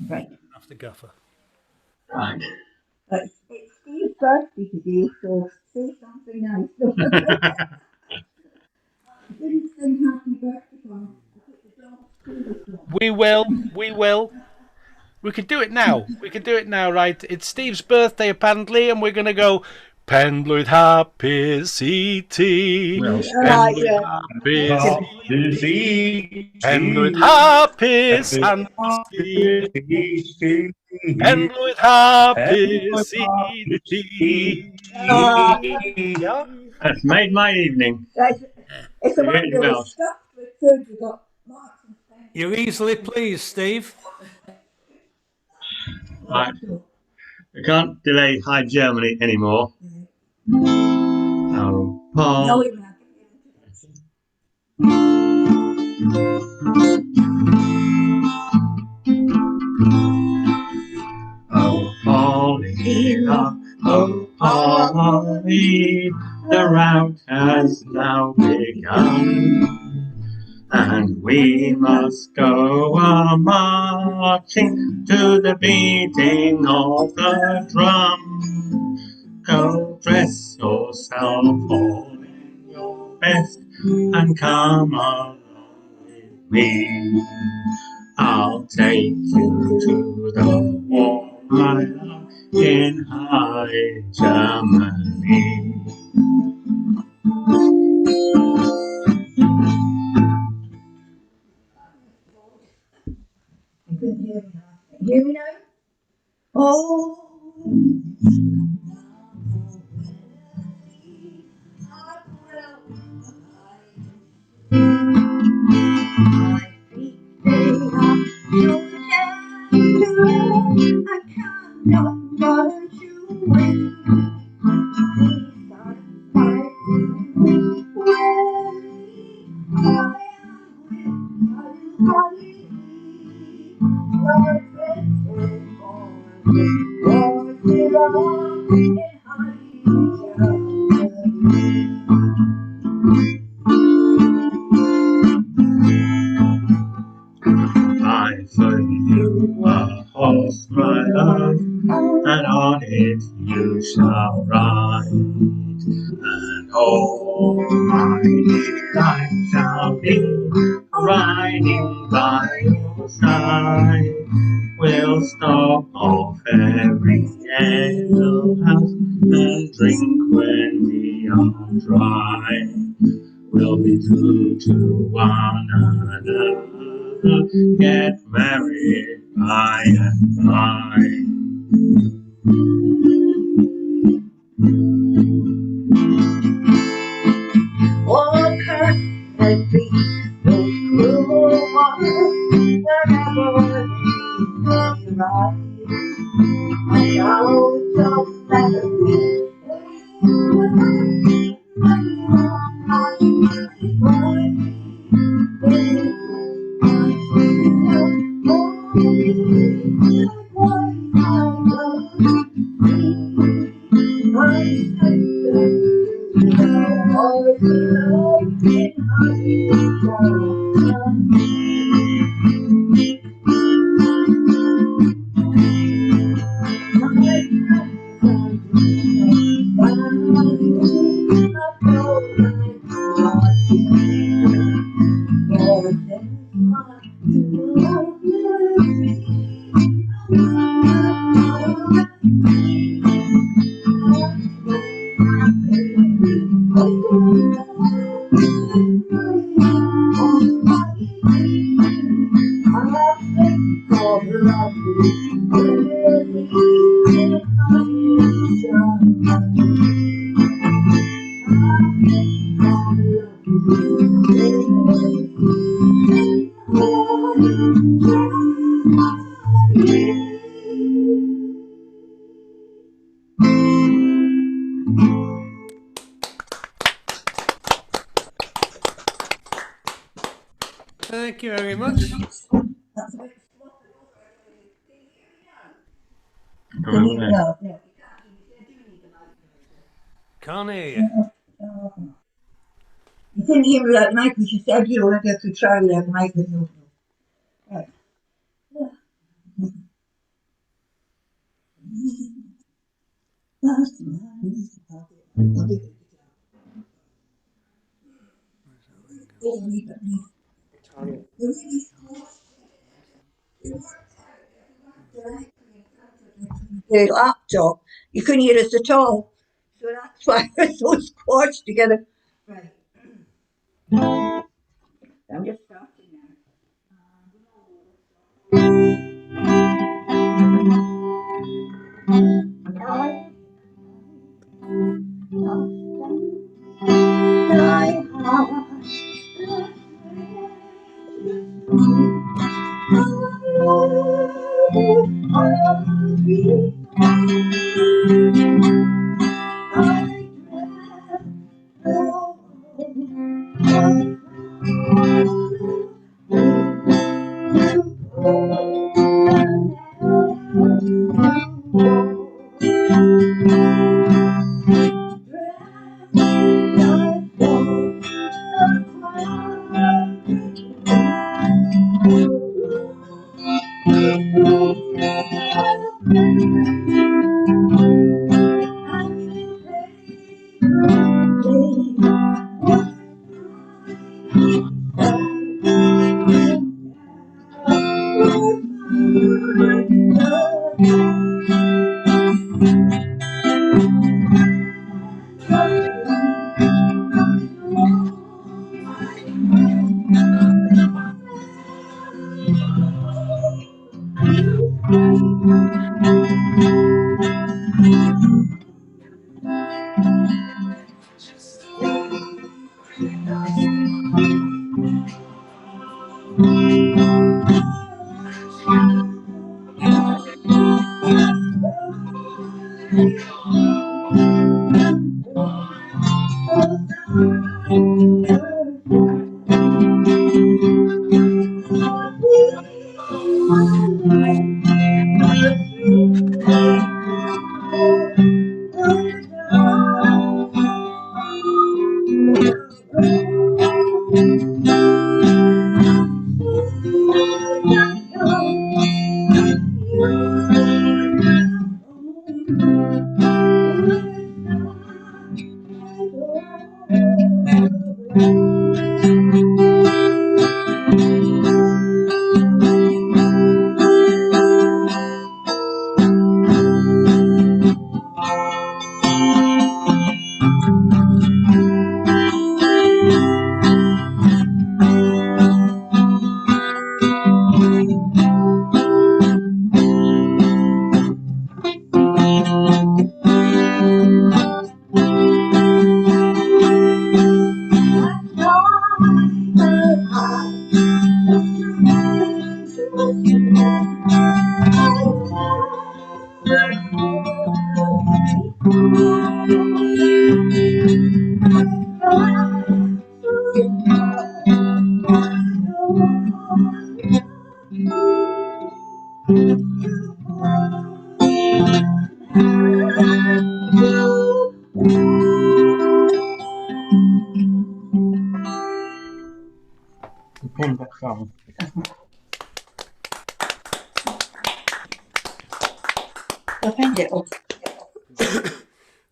Right. After Gaffer. Right. It's Steve's birthday today, so say something nice. Didn't sing happy birthday song. I put the dog's favourite song. We will. We will. We could do it now. We could do it now, right? It's Steve's birthday, apparently, and we're going to go... Penblwydd hapus i ti. Penblwydd hapus i ti. Penblwydd hapus and Penblwydd hapus i ti. Yeah? That's made my evening. It's the one that was stuffed with food. We got Marks and Spencer. You're easily pleased, Steve. Right. We can't delay High Germany anymore. Oh, Paul. No, we're not. Oh, Paulina, oh, Polly, the rout has now begun, and we must go a-marching to the beating of the drum. Go dress yourself all in your best and come along with me. I'll take you to the war I love in High Germany. You couldn't hear me now. Can you hear me now? Oh. I for you a horse, my love, and on it you shall ride. And all my life shall be riding by your side. We'll stop off every alehouse and drink when we are dry. We'll be true to one another, get married by and by. Walker and be those cruel ones wherever they ride. I know don't matter me. Thank you very much. Can't hear you. You couldn't hear me without the mic, because you said you wanted to try without the mic. Right. The laptop, you couldn't hear us at all. So that's why we're so squashed together. Right. I'm just starting now.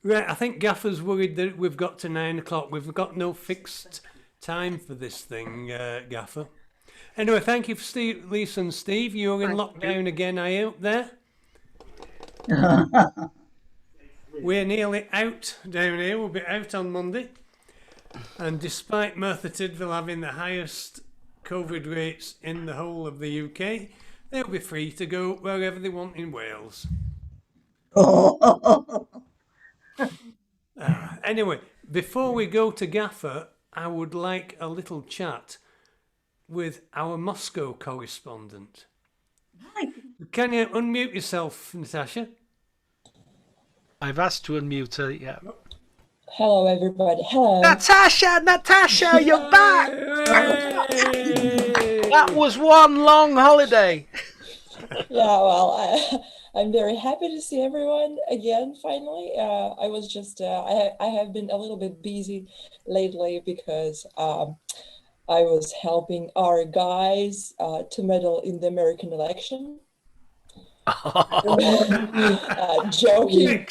Right, I think Gaffer's worried that we've got to 9 o'clock. We've got no fixed time for this thing, Gaffer. Anyway, thank you for Lisa and Steve. You're in lockdown again, are you, there? We're nearly out down here. We'll be out on Monday. And despite Merthyr Tydfil having the highest COVID rates in the whole of the UK, they'll be free to go wherever they want in Wales. Anyway, before we go to Gaffer, I would like a little chat with our Moscow correspondent. Can you unmute yourself, Natasha? I've asked to unmute her, yeah. Hello, everybody. Hello. Natasha, you're back! That was one long holiday. Yeah, well, I'm very happy to see everyone again, finally. I was just, I have been a little bit busy lately because I was helping our guys to medal in the American election. Joking.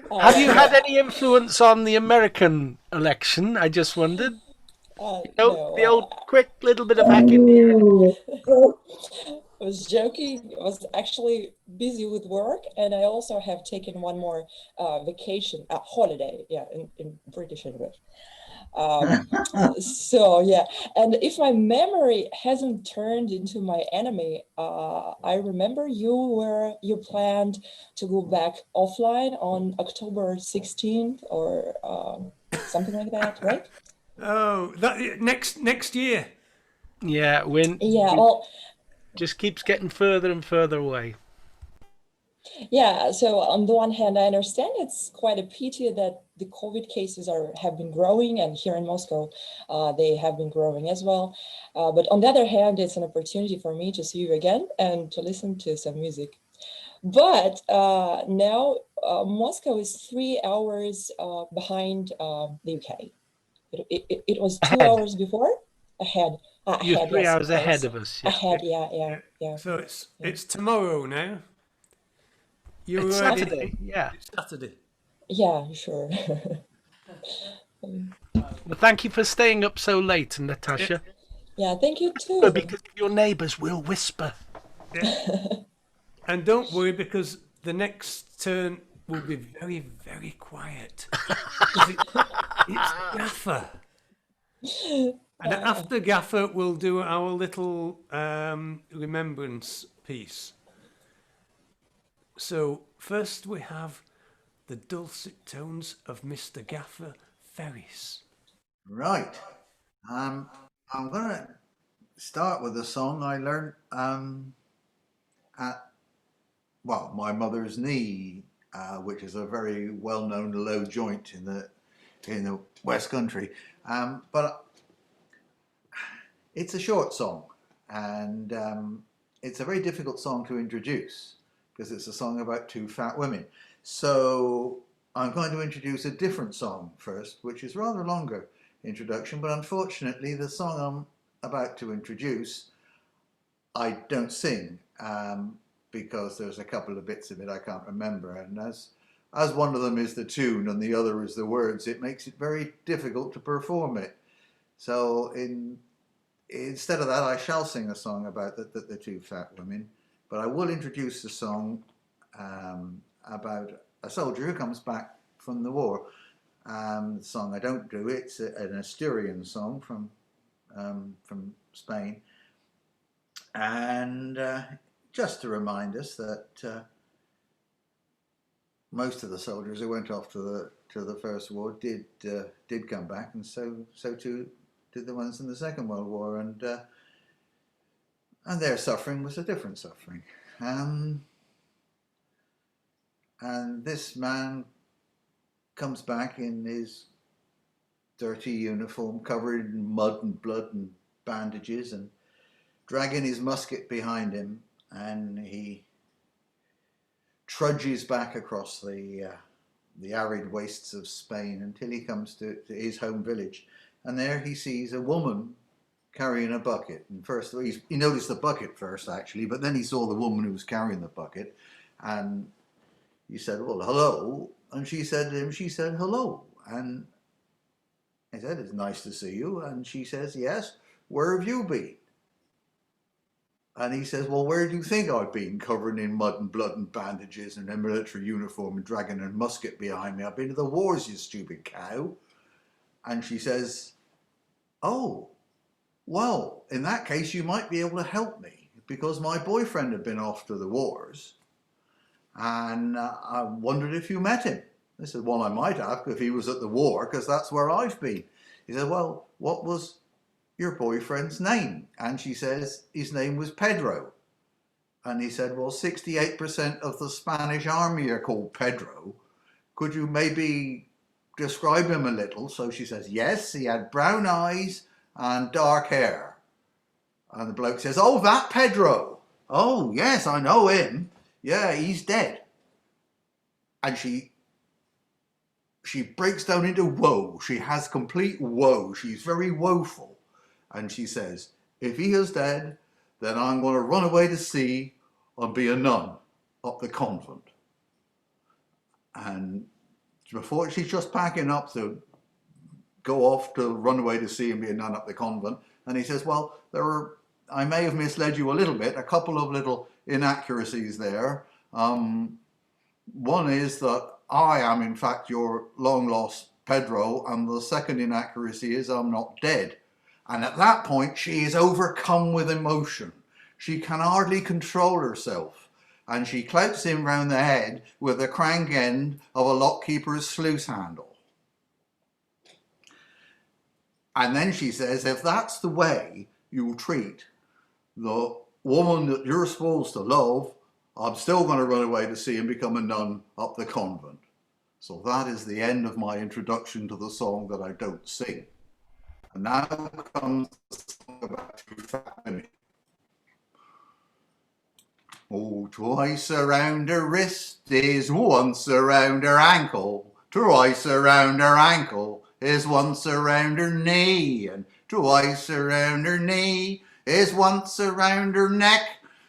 Have you had any influence on the American election? I just wondered. No, the old quick little bit of hacking here. I was joking. I was actually busy with work, and I also have taken one more vacation, holiday, yeah, in British English. So yeah, and if my memory hasn't turned into my enemy, I remember you planned to go back offline on October 16th or something like that, right? Oh, that next year. Yeah, well, just keeps getting further and further away. Yeah, so on the one hand, I understand it's quite a pity that the COVID cases have been growing, and here in Moscow, they have been growing as well. But on the other hand, it's an opportunity for me to see you again and to listen to some music. But now Moscow is 3 hours behind the UK. It was 2 hours before ahead. You're 3 yes, hours ahead of us. Yeah. Ahead, yeah. So it's tomorrow now. It's Saturday, yeah. It's Saturday. Yeah, sure. Well, thank you for staying up so late, Natasha. Yeah, thank you too. Because your neighbours will whisper. Yeah. And don't worry, because the next turn will be very, very quiet. It's Gaffer. And after Gaffer, we'll do our little remembrance piece. So first we have the dulcet tones of Mr. Gaffer Ferris. Right. I'm going to start with a song I learned at, well, my mother's knee, which is a very well-known low joint in the West Country. But it's a short song, and it's a very difficult song to introduce because it's a song about two fat women. So I'm going to introduce a different song first, which is rather a longer introduction, but unfortunately the song I'm about to introduce I don't sing because there's a couple of bits of it I can't remember, and as one of them is the tune and the other is the words, it makes it very difficult to perform it. So instead of that, I shall sing a song about the two fat women, but I will introduce the song about a soldier who comes back from the war. The song I don't do, it's an Asturian song from Spain, and just to remind us that most of the soldiers who went off to the First War did come back, and so too did the ones in the Second World War, and And their suffering was a different suffering. And this man comes back in his dirty uniform, covered in mud and blood and bandages, and dragging his musket behind him, and he trudges back across the arid wastes of Spain until he comes to his home village. And there he sees a woman carrying a bucket. And first he noticed the bucket first, actually, but then he saw the woman who was carrying the bucket, and he said, well, hello. And she said to him, hello. And he said, it's nice to see you. And she says, yes, where have you been? And he says, well, where do you think I've been, covered in mud and blood and bandages and a military uniform and dragging a musket behind me? I've been to the wars, you stupid cow. And she says, oh, well, in that case, you might be able to help me, because my boyfriend had been off to the wars, and I wondered if you met him. I said, well, I might have, if he was at the war, because that's where I've been. He said, well, what was your boyfriend's name? And she says, his name was Pedro. And he said, well, 68% of the Spanish army are called Pedro. Could you maybe describe him a little? So she says, yes, he had brown eyes and dark hair. And the bloke says, oh, that Pedro. Oh, yes, I know him. Yeah, he's dead. And she breaks down into woe. She has complete woe. She's very woeful. And she says, if he is dead, then I'm going to run away to sea and be a nun up the convent. And before she's just packing up to go off to run away to sea and be a nun up the convent. And he says, well, I may have misled you a little bit, a couple of little inaccuracies there. One is that I am, in fact, your long-lost Pedro, and the second inaccuracy is I'm not dead. And at that point, she is overcome with emotion. She can hardly control herself, and she clouts him round the head with the crank end of a lockkeeper's sluice handle. And then she says, if that's the way you treat the woman that you're supposed to love, I'm still going to run away to sea and become a nun up the convent. So that is the end of my introduction to the song that I don't sing. And now comes the song about two fat women. Oh, twice around her wrist is once around her ankle. Twice around her ankle is once around her knee. And twice around her knee is once around her neck.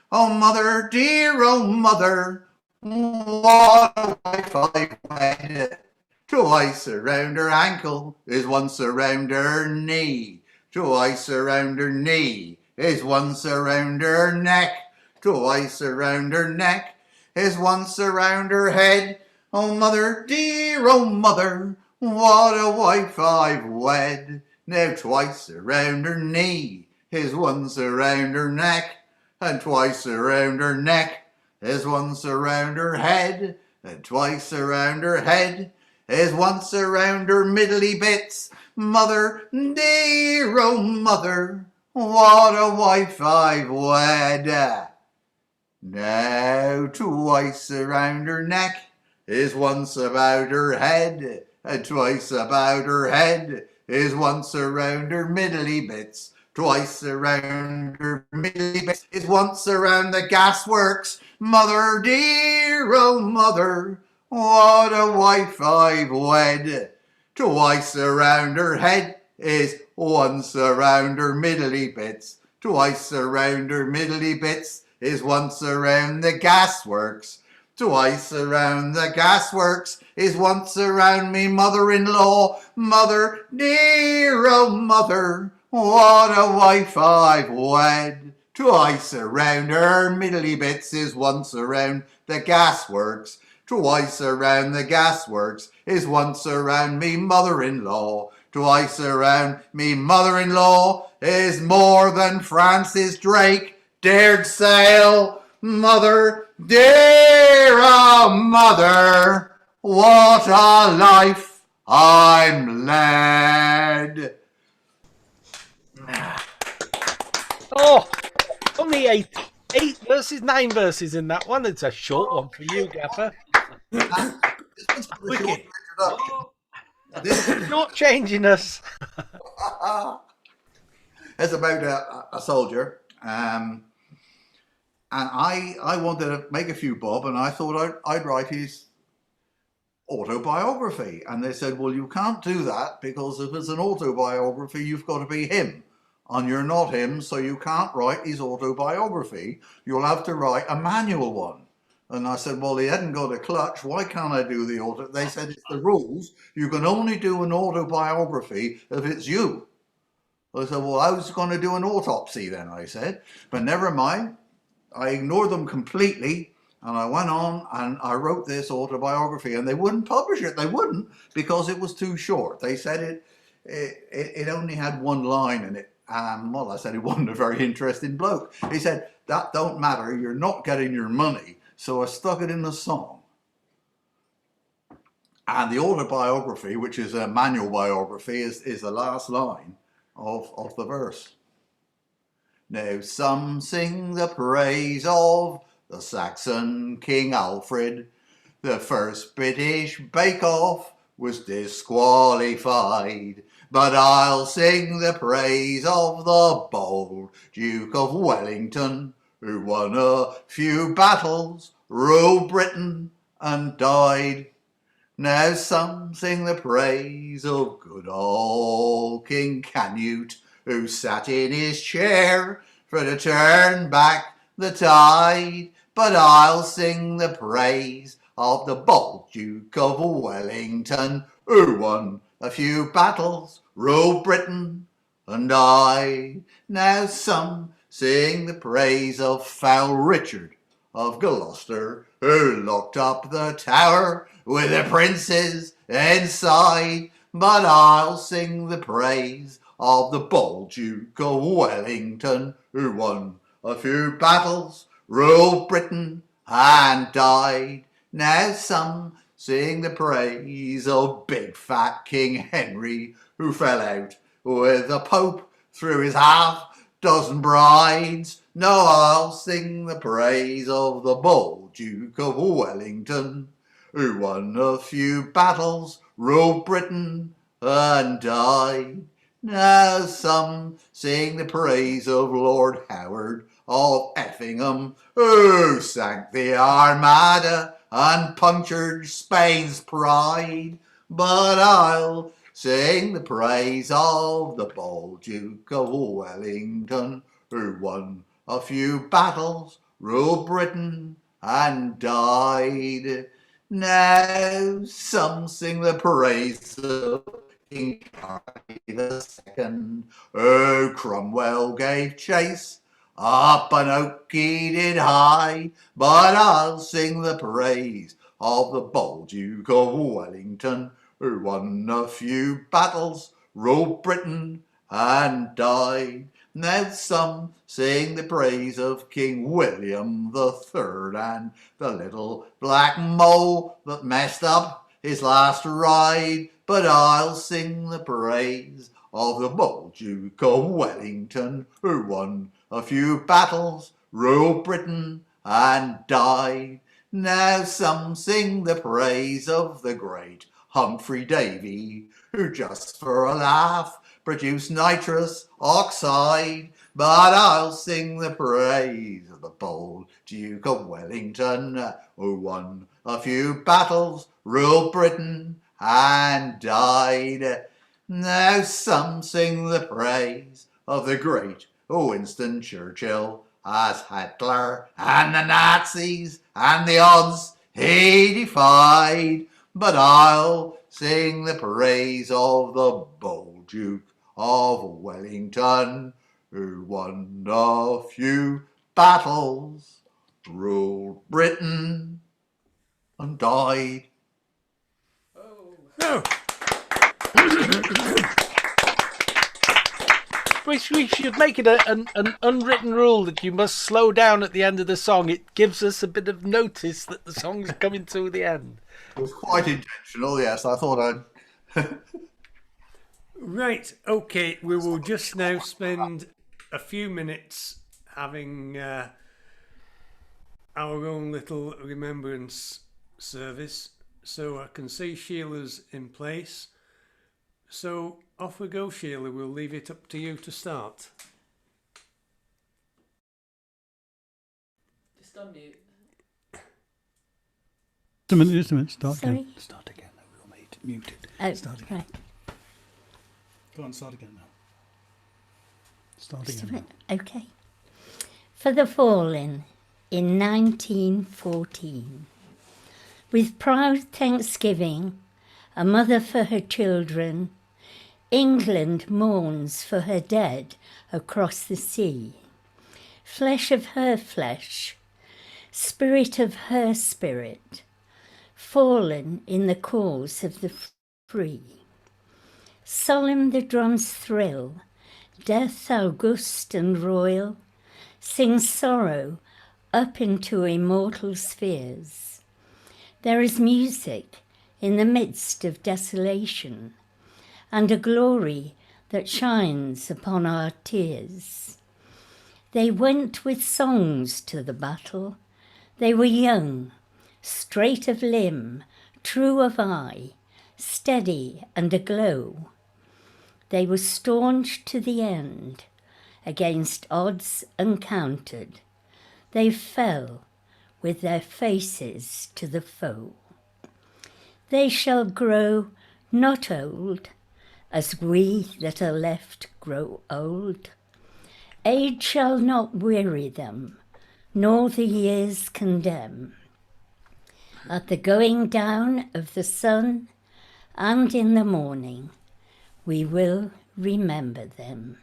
Oh, mother, dear, oh, mother, what a wife I've wed. Twice around her ankle is once around her knee. Twice around her knee is once around her neck. Twice around her neck is once around her head. Oh, mother, dear, oh, mother, what a wife I've wed. Now twice around her knee is once around her neck. And twice around her neck is once around her head. And twice around her head is once around her middly bits. Mother, dear, oh, mother, what a wife I've wed. Now twice around her neck is once about her head. And twice about her head is once around her middly bits. Twice around her middly bits is once around the gasworks. Mother, dear, oh, mother, what a wife I've wed. Twice around her head is once around her middly bits. Twice around her middly bits is once around the gasworks. Twice around the gasworks is once around me mother-in-law. Mother, dear, oh, mother, what a wife I've wed. Twice around her middly bits is once around the gasworks. Twice around the gasworks is once around me mother-in-law. Twice around me mother-in-law is more than Francis Drake dared sail. Mother, dear, oh, mother, what a life I'm led. Oh, Only eight verses, 9 verses in that one. It's a short one for you, Gaffer. Wicked. Not changing us. It's about a soldier, and I wanted to make a few bob, and I thought I'd write his autobiography. And they said, well, you can't do that, because if it's an autobiography, you've got to be him. And you're not him, so you can't write his autobiography. You'll have to write a manual one. And I said, well, he hadn't got a clutch. Why can't I do the auto? They said, it's the rules. You can only do an autobiography if it's you. I said, well, I was going to do an autopsy then, I said. But never mind. I ignored them completely. And I went on and I wrote this autobiography. And they wouldn't publish it. They wouldn't, because it was too short. They said it only had one line in it. Well, I said he wasn't a very interesting bloke. He said, that don't matter. You're not getting your money. So I stuck it in the song. And the autobiography, which is a manual biography, is the last line of the verse. Now some sing the praise of the Saxon King Alfred. The first British bake-off was disqualified. But I'll sing the praise of the bold Duke of Wellington, who won a few battles, ruled Britain and died. Now some sing the praise of good old King Canute, who sat in his chair for to turn back the tide. But I'll sing the praise of the bold Duke of Wellington, who won a few battles, ruled Britain and died. Now some sing the praise of foul Richard of Gloucester, who locked up the tower with the princes inside. But I'll sing the praise of the bold Duke of Wellington, who won a few battles, ruled Britain and died. Now some sing the praise of big fat King Henry, who fell out with the Pope through his half-dozen brides. No, I'll sing the praise of the bold Duke of Wellington, who won a few battles, ruled Britain and died. Now some sing the praise of Lord Howard of Effingham, who sank the Armada and punctured Spain's pride. But I'll sing the praise of the bold Duke of Wellington, who won a few battles, ruled Britain and died. Now some sing the praise of King Charles II, who Cromwell gave chase up an oak he did high. But I'll sing the praise of the bold Duke of Wellington, who won a few battles, ruled Britain and died. Now some sing the praise of King William III and the little black mole that messed up his last ride. But I'll sing the praise of the bold Duke of Wellington, who won a few battles, ruled Britain and died. Now some sing the praise of the great Humphrey Davy, who just for a laugh produced nitrous oxide. But I'll sing the praise of the bold Duke of Wellington, who won a few battles, ruled Britain and died. Now some sing the praise of the great Winston Churchill, as Hitler and the Nazis and the odds he defied. But I'll sing the praise of the bold Duke of Wellington, who won a few battles, ruled Britain and died. No. We should make it an unwritten rule that you must slow down at the end of the song. It gives us a bit of notice that the song's coming to the end. It was quite intentional, yes. I thought I'd... Right, okay, we will just now spend a few minutes having our own little remembrance service. So I can see Sheila's in place. So off we go, Sheila. We'll leave it up to you to start. Just unmute. Just a minute, start Sorry? again. Start again. We'll mute it. Oh, Start again. right. Go on, start again now. Start again. Okay. For the fallen in 1914. With proud thanksgiving, a mother for her children, England mourns for her dead across the sea. Flesh of her flesh, spirit of her spirit, fallen in the cause of the free. Solemn the drum's thrill, death august and royal, sings sorrow up into immortal spheres. There is music in the midst of desolation, and a glory that shines upon our tears. They went with songs to the battle. They were young, straight of limb, true of eye, steady and aglow. They were staunch to the end, against odds uncounted. They fell with their faces to the foe. They shall grow not old, as we that are left grow old. Age shall not weary them, nor the years condemn. At the going down of the sun and in the morning, we will remember them.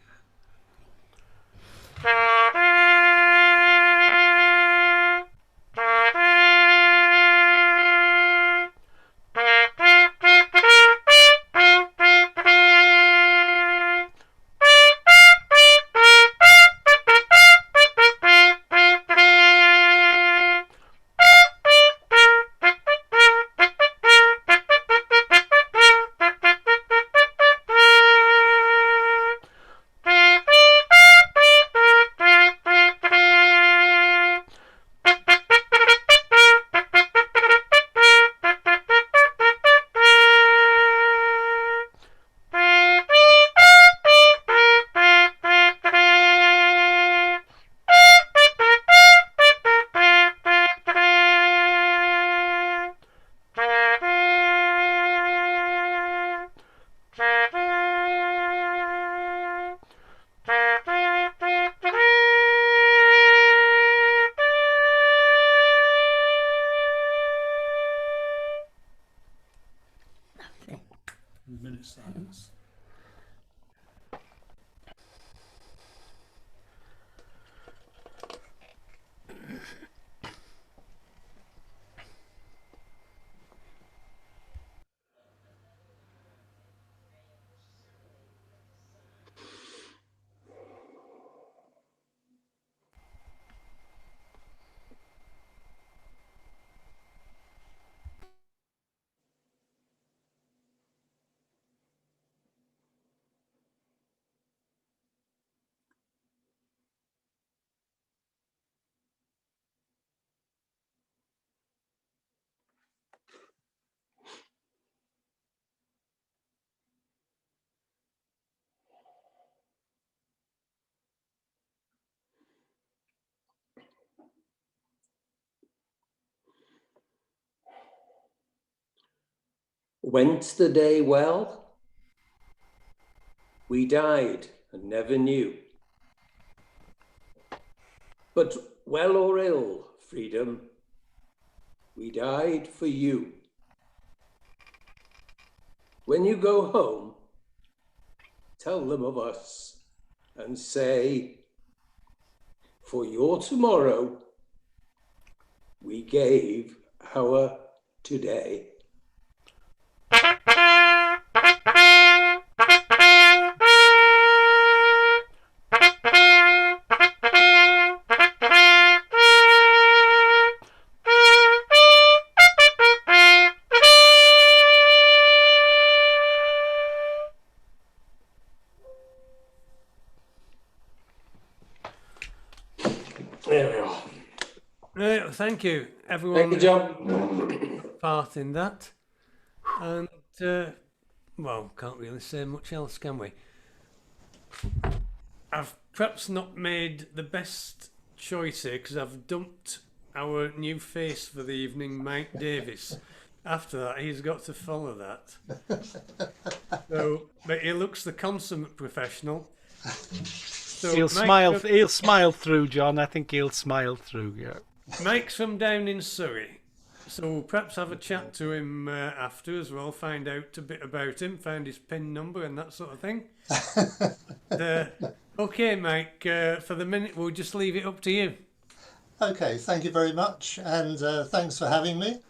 Silence. Went the day well? We died and never knew. But well or ill, freedom, we died for you. When you go home, tell them of us and say, for your tomorrow, we gave our today. There we are. Right, thank you, everyone. Thank you, John. Took part in that, and well, can't really say much else, can we? I've perhaps not made the best choice here because I've dumped our new face for the evening, Mike Davis. After that, he's got to follow that. So, but he looks the consummate professional. So He'll smile. He'll smile through, John. I think he'll smile through. Yeah. Mike's from down in Surrey, so we'll perhaps have a chat to him after as well. Find out a bit about him, find his PIN number and that sort of thing. Okay, Mike. For the minute, we'll just leave it up to you. Okay, thank you very much, and thanks for having me.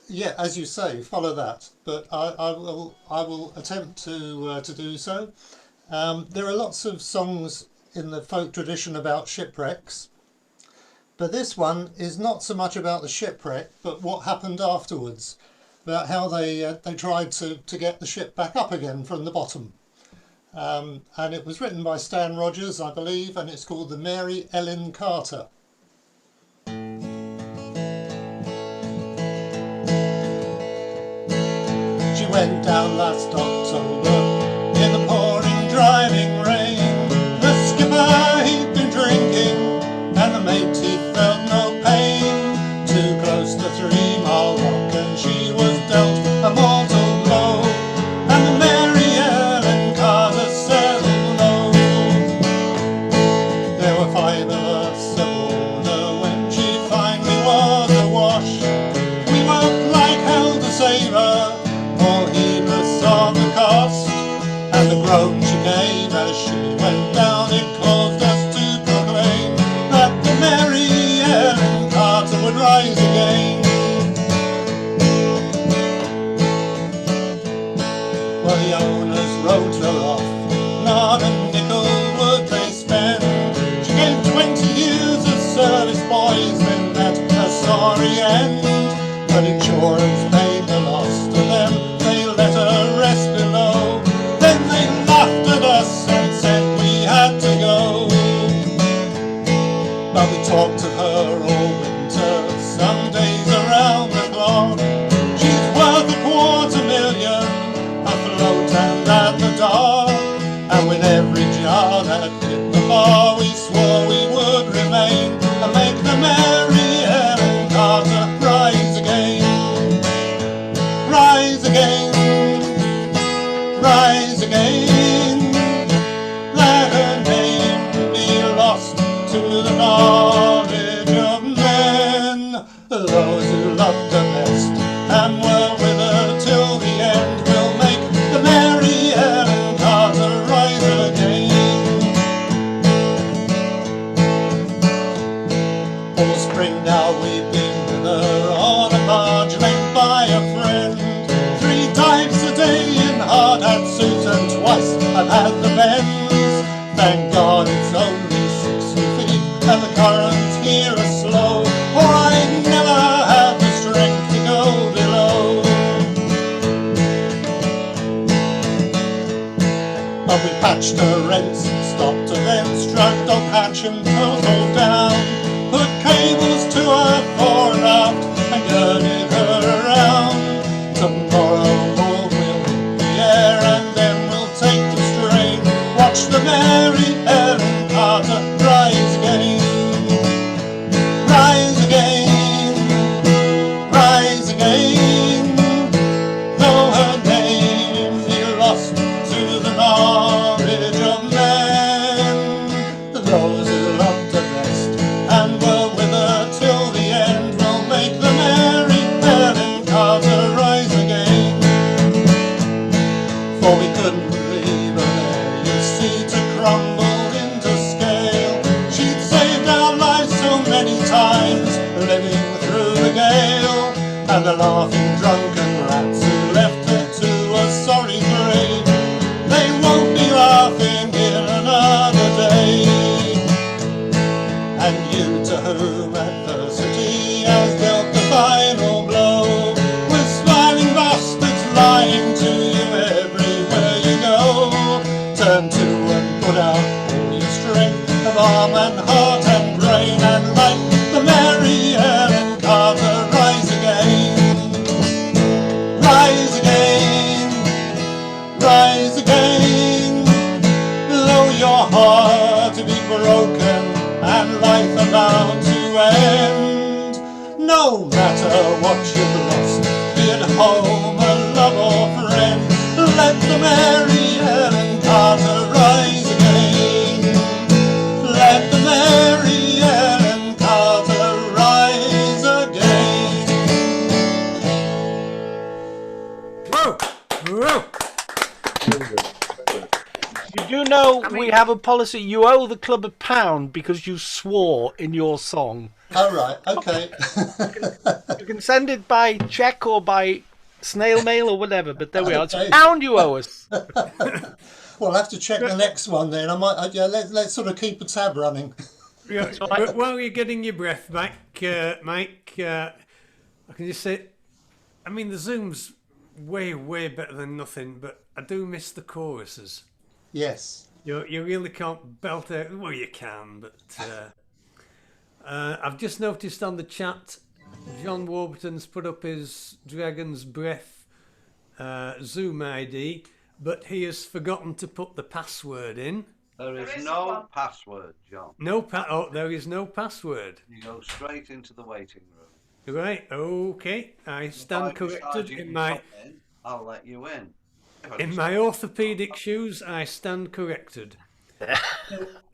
Yeah, as you say, follow that, but I will attempt to do so. There are lots of songs in the folk tradition about shipwrecks, but this one is not so much about the shipwreck, but what happened afterwards, about how they tried to get the ship back up again from the bottom. And it was written by Stan Rogers, I believe, and it's called the Mary Ellen Carter. She went down last October in the pouring, driving rain. The skipper, he'd been drinking, and the mate, he felt no pain. Too close to 3 Mile Rock, and she was dealt a mortal blow. And the Mary Ellen Carter sailed low. There were 5 of us aboard her when she finally was awash. We worked like hell to save her, all heedless of the cost, and the groan she gave as she went down, it caused us to proclaim that the Mary Ellen Carter would rise again. Well, the owners wrote her off, not a nickel would they spend. She gave 20 years of service, boys, then met a sorry end. But insurance paid the loss to them, they let her rest below. Then they laughed at us and said we had to go. But we talked of her all winter, some days around the clock. She's worth $250,000 afloat and at the dock. And with every jar that hit the bar, we swore we would remain and make the Mary Ellen Carter rise again. Rise again, rise again. Let her name be lost to the knowledge of men. Those who loved her best and were with her till the end will make the Mary Ellen Carter rise again. All spring now we've been with her on a barge lent by a friend. 3 dives a day in hard hat suit, and twice I've had the bends. Thank God it's only 60 feet and the currents here are slow, or I'd never have the strength to go below. But we patched her rents, stopped her then, struck dog hatch and throttled down, put cables to her fore and aft and girded her around. Tomorrow all will hit the air and then we'll take the strain. Watch the Mary Ellen Carter rise again. Rise again, rise again. Though her name be lost to the knowledge of men, those who loved her best and were with her till the end will make the Mary Ellen Carter rise again. For we couldn't leave her there, you see, to crumble into scale. She'd saved our lives so many times, living through the gale, and the laughing drunken rats who left her to a sorry grave, they won't be laughing in another day. And you to whom adversity has dealt the final blow, with smiling bastards lying to you everywhere you go, turn to and put out all your strength of arm and heart and brain, and like the Mary Ellen Carter, rise again, rise again, rise again. Though your heart be broken and life about to end, no matter what you've lost, be it home, a love or friend, let the Mary Ellen Carter rise again. Let the Mary Ellen Carter rise again. Whoa! Whoa! Did you know we have a policy? You owe the club £1 because you swore in your song. Oh, right, okay. You can send it by cheque or by snail mail or whatever, but there we are. It's Okay. £1 you owe us. Well, I'll have to check the next one then. I might. Yeah, let's sort of keep a tab running. Yeah, but while you're getting your breath back, Mike, I can just say, I mean, the Zoom's way, way better than nothing, but I do miss the choruses. Yes. You really can't belt out. Well, you can, but I've just noticed on the chat, John Warburton's put up his Dragon's Breath Zoom ID, but he has forgotten to put the password in. There is no password, John. There is no password. You go straight into the waiting room. Right, okay. I stand corrected in my... I'll let you in. In my orthopaedic shoes, I stand corrected.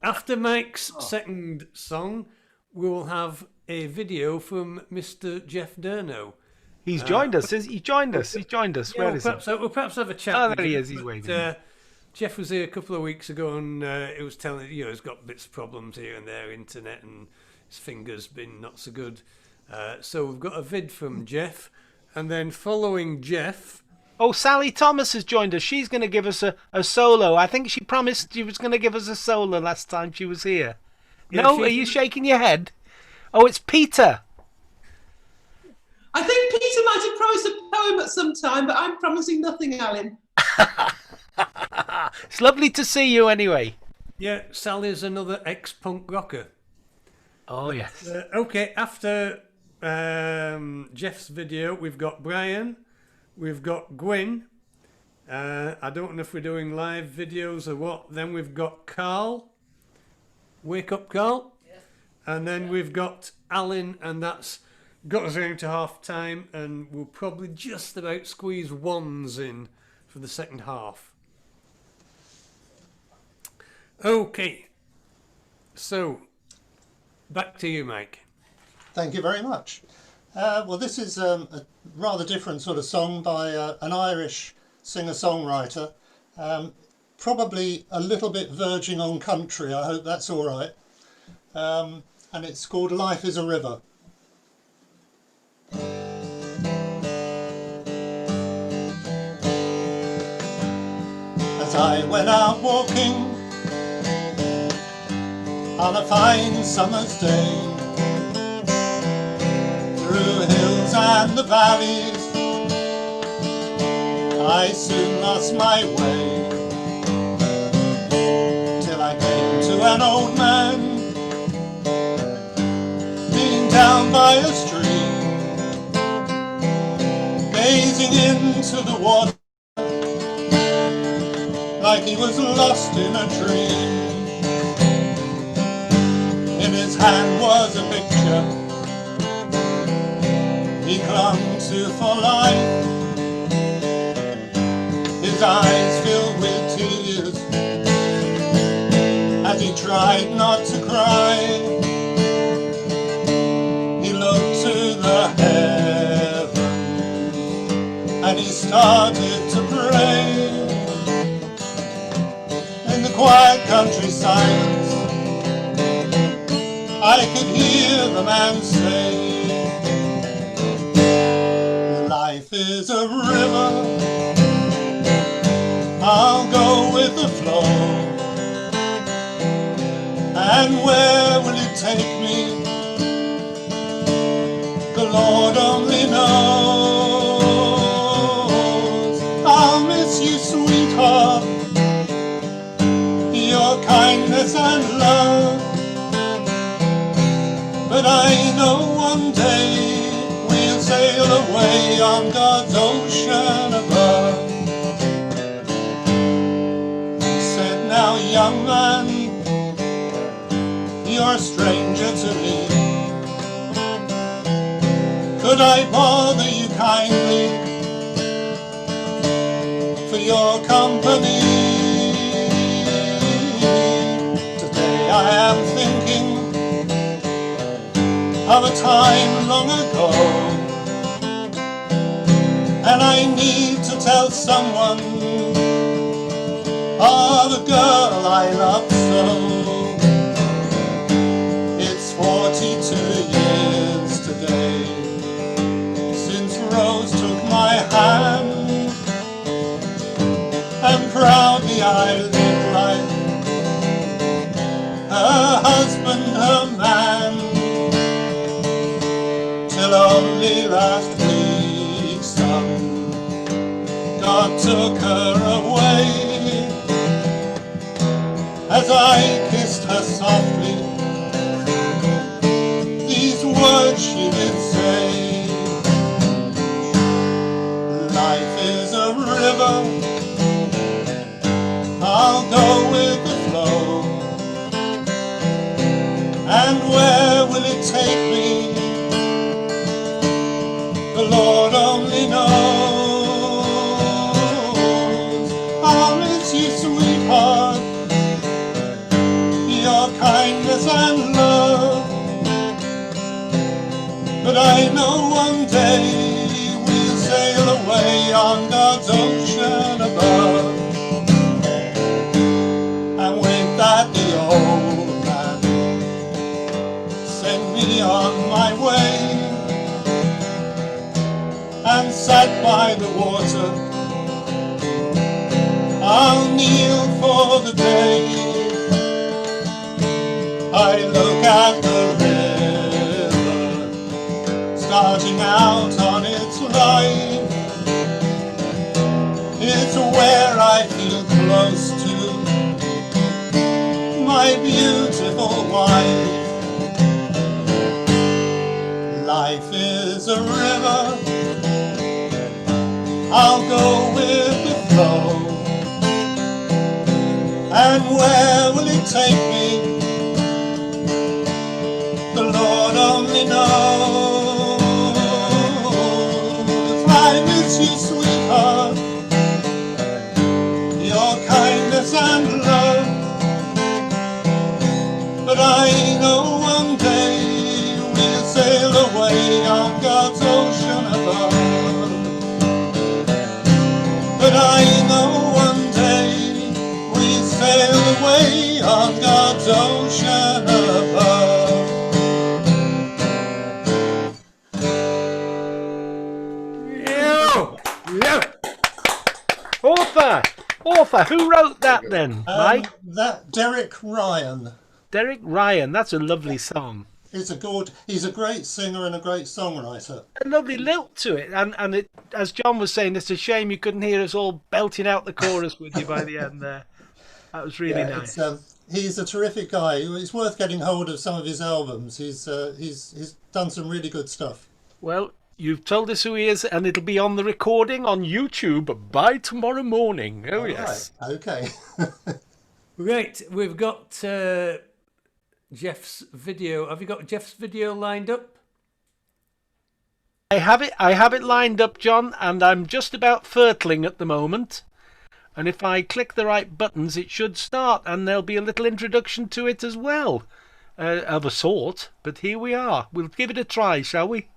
After Mike's second song, we will have a video from Mr. Jeff Durno. He's joined us. He joined us. He's joined us. Where is he? We'll perhaps have a chat. Oh, with there he him, is. He's but, waiting. Jeff was here a couple of weeks ago, and he was telling he's got bits of problems here and there, internet, and his fingers been not so good. So we've got a vid from Jeff, and then following Jeff. Oh, Sally Thomas has joined us. She's going to give us a solo. I think she promised she was going to give us a solo last time she was here. Yeah, no, are you shaking your head? Oh, it's Peter. I think Peter might have promised a poem at some time, but I'm promising nothing, Alan. It's lovely to see you anyway. Yeah, Sally's another ex-punk rocker. Oh, yes. Okay, after Jeff's video, we've got Brian, we've got Gwen. I don't know if we're doing live videos or what. Then we've got Carl. Wake up, Carl. Yeah. And then we've got Alan, and that's got us around to half time, and we'll probably just about squeeze ones in for the second half. Okay, so back to you, Mike. Thank you very much. Well, this is a rather different sort of song by an Irish singer-songwriter, probably a little bit verging on country. I hope that's all right. And it's called Life is a River. As I went out walking on a fine summer's day, through hills and the valleys, I soon lost my way, till I came to an old man leaning down by a stream, gazing into the water like he was lost in a dream. In his hand was a picture he clung to for life, his eyes filled with tears as he tried not to cry. He looked to the heavens and he started to pray. In the quiet country silence, I could hear the man say, life is a river, I'll go with the flow, and where will it take me? The Lord only knows. I'll miss you, sweetheart, your kindness and love. you're a stranger to me. Could I bother you kindly for your company? Today I am thinking of a time long ago, and I need to tell someone of a girl I love so. It's 42 years today since Rose took my hand, and proudly I lived like her husband, her man, till only last week, son, God took her away. As I kissed her softly, these words she did say: life is a river, I'll go with the flow, and where will it take me? The Lord only knows. I'll miss you, sweetheart, your kindness and love, but I know one day we'll sail away on God's ocean above. And with that the old man sent me on my way, and sat by the water. I'll kneel for the day. I look at the river starting out on its life. It's where I feel close to my beautiful wife. Life is a river, I'll go with the flow, and where will it take me? The Lord only knows. I miss you, sweetheart, your kindness and love, but I know one day we'll sail away on God's ocean above. But I know one day we'll sail away on God's ocean above. Author, who wrote that then, Mike? That Derek Ryan. Derek Ryan, that's a lovely song. He's a great singer and a great songwriter. A lovely lilt to it, and it, as John was saying, it's a shame you couldn't hear us all belting out the chorus with you by the end there. That was really nice. He's a terrific guy. It's worth getting hold of some of his albums. He's done some really good stuff. Well, you've told us who he is, and it'll be on the recording on YouTube by tomorrow morning. Oh, yes. Right. Okay. Right, we've got Jeff's video. Have you got Jeff's video lined up? I have it lined up, John, and I'm just about fertling at the moment. And if I click the right buttons, it should start, and there'll be a little introduction to it as well, of a sort. But here we are. We'll give it a try, shall we?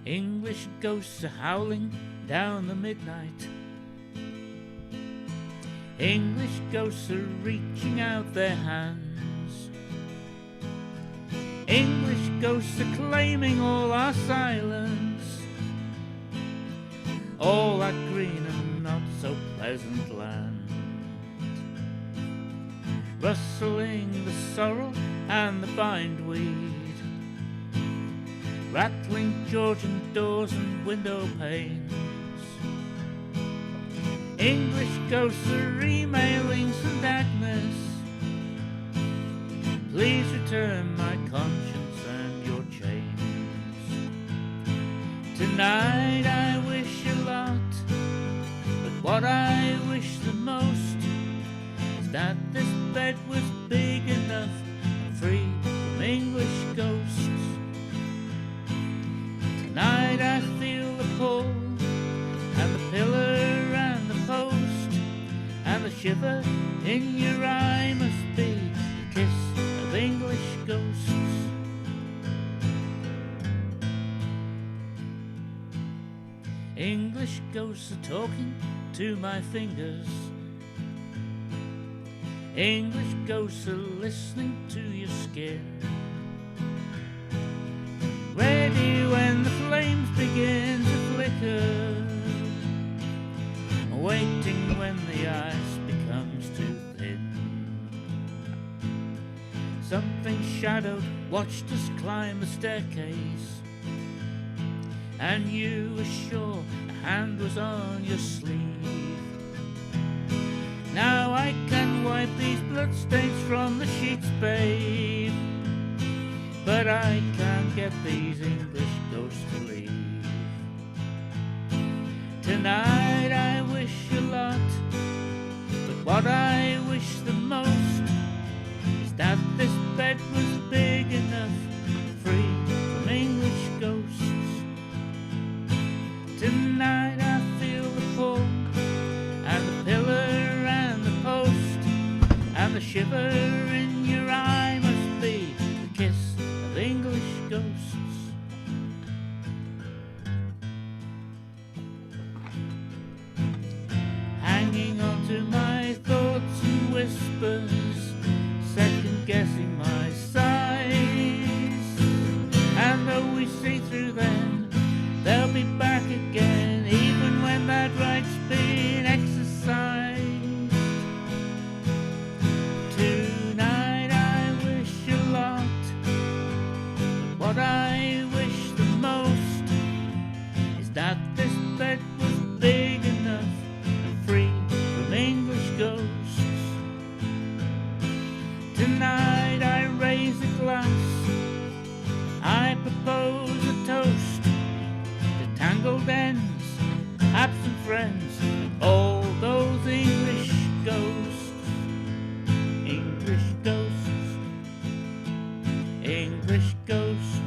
English ghosts are howling down the midnight. English ghosts are reaching out their hands. English ghosts are claiming all our silence, all that green and not so pleasant land. Rustling the sorrel and the bindweed, rattling Georgian doors and window panes. English ghosts are emailing St. Agnes. Please return my conscience and your chains. Tonight I wish a lot, but what I wish the most is that this bed was big enough and free from English ghosts. Tonight I feel the pull, and the pillar and the post, and the shiver in your eye must be the kiss of English ghosts. English ghosts are talking to my fingers. English ghosts are listening to your skin. Ready when the flames begin to flicker, waiting when the ice becomes too thin. Something shadowed watched us climb the staircase, and you were sure a hand was on your sleeve. Now I can wipe these bloodstains from the sheets, babe, but I can't get these English ghosts to leave. Tonight I wish a lot, but what I wish the most is that this bed was big enough, free from English ghosts. Tonight I feel the pull, and the pillar and the post, and the shiver in your eye must be the kiss of English ghosts. Hanging on to my thoughts and whispers, second guessing my sighs, and though we see through them, they'll be back again, even when that right's been exercised. Tonight I wish a lot, but what I wish the most is that this bed was big enough and free from English ghosts. Tonight I raise a glass, I propose a toast to tangled ends, absent friends, all those English ghosts. English ghosts, English ghosts.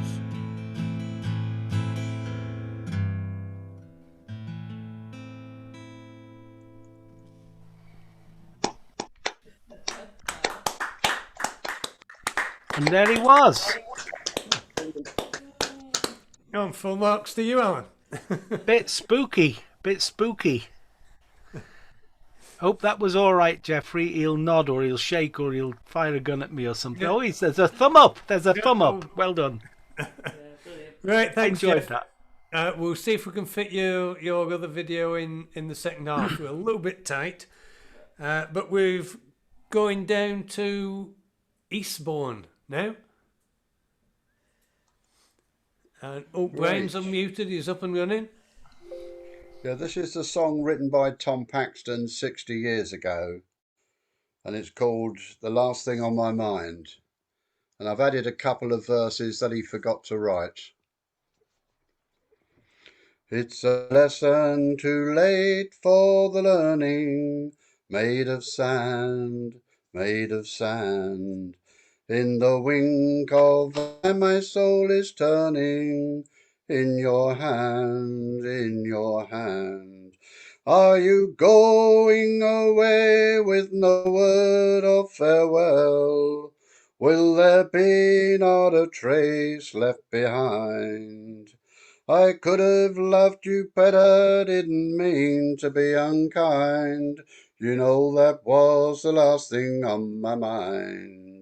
And there he was. On full marks to you, Alan. Bit spooky, bit spooky. Hope that was all right, Jeffrey. He'll nod or he'll shake or he'll fire a gun at me or something. Yeah. Oh, there's a thumb up. There's a thumb up. Well done. Right, thanks, Enjoyed Jeff. that. We'll see if we can fit your other video in the second half. We're a little bit tight, but we're going down to Eastbourne now. And Brian's unmuted. He's up and running. Yeah, this is a song written by Tom Paxton 60 years ago, and it's called The Last Thing on My Mind. And I've added a couple of verses that he forgot to write. It's a lesson too late for the learning, made of sand, made of sand. In the wink of an eye my soul is turning, in your hand, in your hand. Are you going away with no word of farewell? Will there be not a trace left behind? I could have loved you better, didn't mean to be unkind. You know that was the last thing on my mind.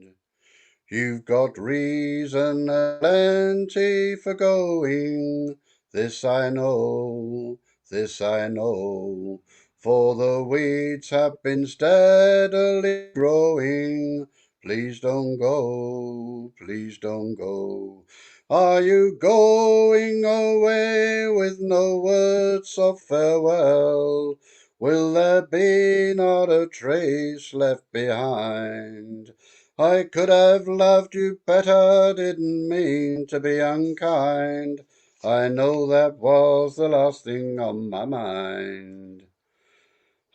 You've got reason and plenty for going, this I know, this I know. For the weeds have been steadily growing. Please don't go, please don't go. Are you going away with no words of farewell? Will there be not a trace left behind? I could have loved you better, didn't mean to be unkind. I know that was the last thing on my mind.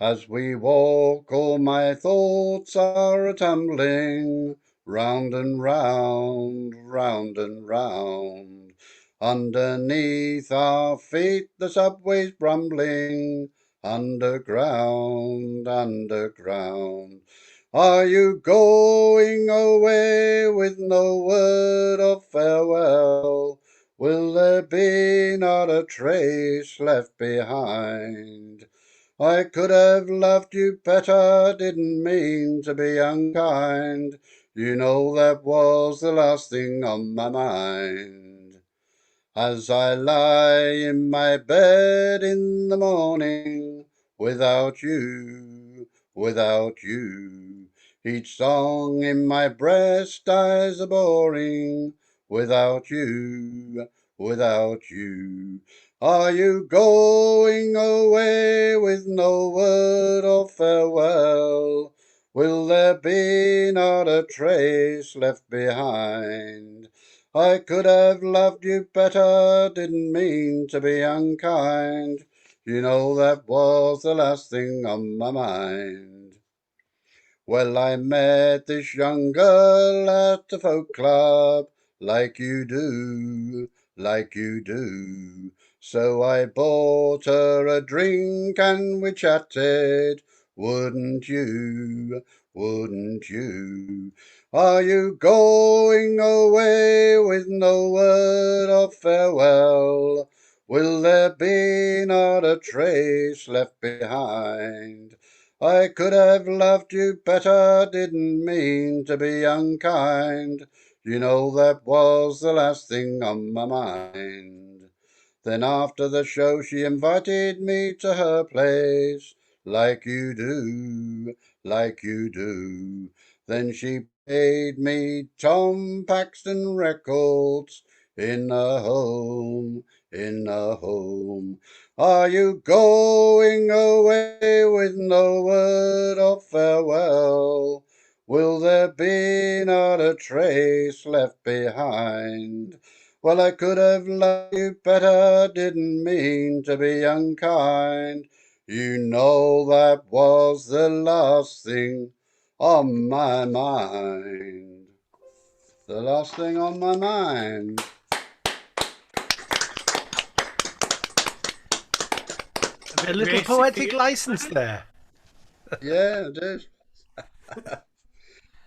As we walk, all my thoughts are a-tumbling round and round, round and round. Underneath our feet the subway's rumbling, underground, underground. Are you going away with no word of farewell? Will there be not a trace left behind? I could have loved you better, didn't mean to be unkind. You know that was the last thing on my mind. As I lie in my bed in the morning, without you, without you, each song in my breast dies a-boring, without you, without you. Are you going away with no word of farewell? Will there be not a trace left behind? I could have loved you better, didn't mean to be unkind. You know that was the last thing on my mind. Well, I met this young girl at the folk club, like you do, like you do. So I bought her a drink and we chatted, wouldn't you, wouldn't you? Are you going away with no word of farewell? Will there be not a trace left behind? I could have loved you better, didn't mean to be unkind. You know that was the last thing on my mind. Then after the show she invited me to her place, like you do, like you do. Then she played me Tom Paxton records in a home, in a home. Are you going away with no word of farewell? Will there be not a trace left behind? Well, I could have loved you better, didn't mean to be unkind. You know that was the last thing on my mind. The last thing on my mind. A little poetic license there. Yeah, it is.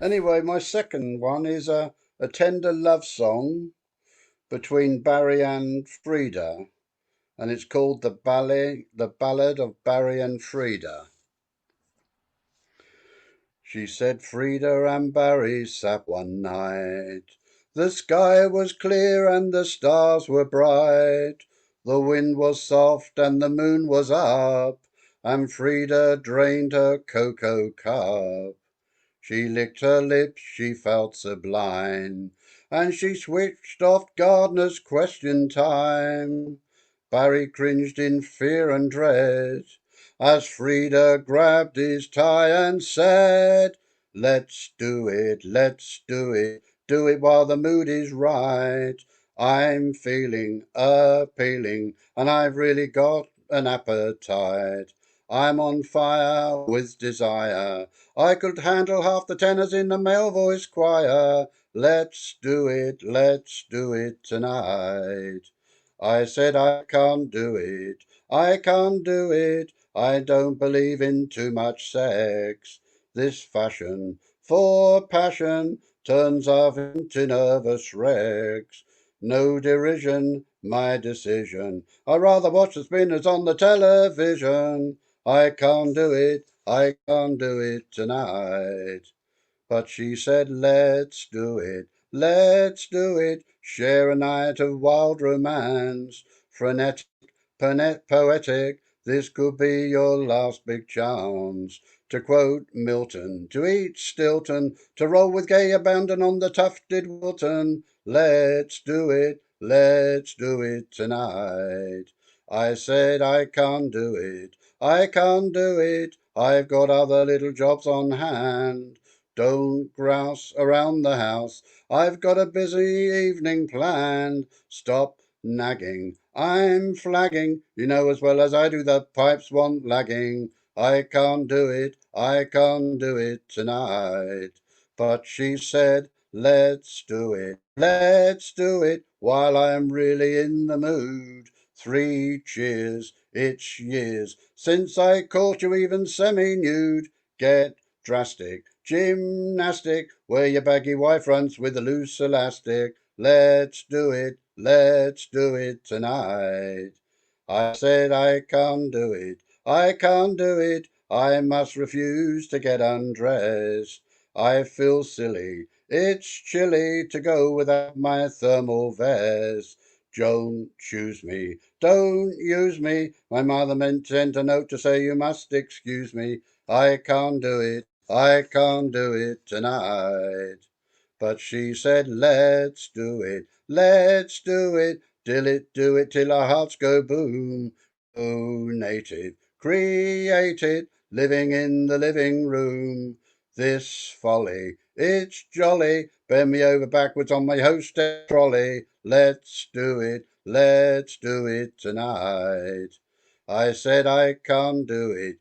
Anyway, my second one is a tender love song between Barry and Frida, and it's called the Ballad of Barry and Frida. She said Frida and Barry sat one night. The sky was clear and the stars were bright. The wind was soft and the moon was up, and Frida drained her cocoa cup. She licked her lips, she felt sublime, and she switched off Gardner's Question Time. Barry cringed in fear and dread as Frida grabbed his tie and said, let's do it, do it while the mood is right. I'm feeling appealing, and I've really got an appetite. I'm on fire with desire. I could handle half the tenors in the male voice choir. Let's do it tonight. I said I can't do it, I can't do it. I don't believe in too much sex. This fashion for passion turns off into nervous wrecks. No derision, my decision. I rather watch the spinners on the television. I can't do it tonight. But she said, let's do it, share a night of wild romance, frenetic, poetic, this could be your last big chance to quote Milton, to eat Stilton, to roll with gay abandon on the tufted Wilton. Let's do it tonight. I said I can't do it, I can't do it, I've got other little jobs on hand. Don't grouse around the house, I've got a busy evening planned. Stop nagging, I'm flagging, you know as well as I do the pipes want lagging. I can't do it tonight. But she said, let's do it, while I'm really in the mood. 3 cheers, it's years since I caught you even semi-nude. Get drastic, gymnastic, wear your baggy white fronts with a loose elastic. Let's do it tonight. I said I can't do it, I must refuse to get undressed. I feel silly, it's chilly to go without my thermal vest. Don't choose me, don't use me, my mother meant sent a note to say you must excuse me. I can't do it tonight. But she said, let's do it, do it till our hearts go boom. Oh, native, created, living in the living room. This folly, it's jolly, bend me over backwards on my hostess trolley. Let's do it tonight. I said I can't do it,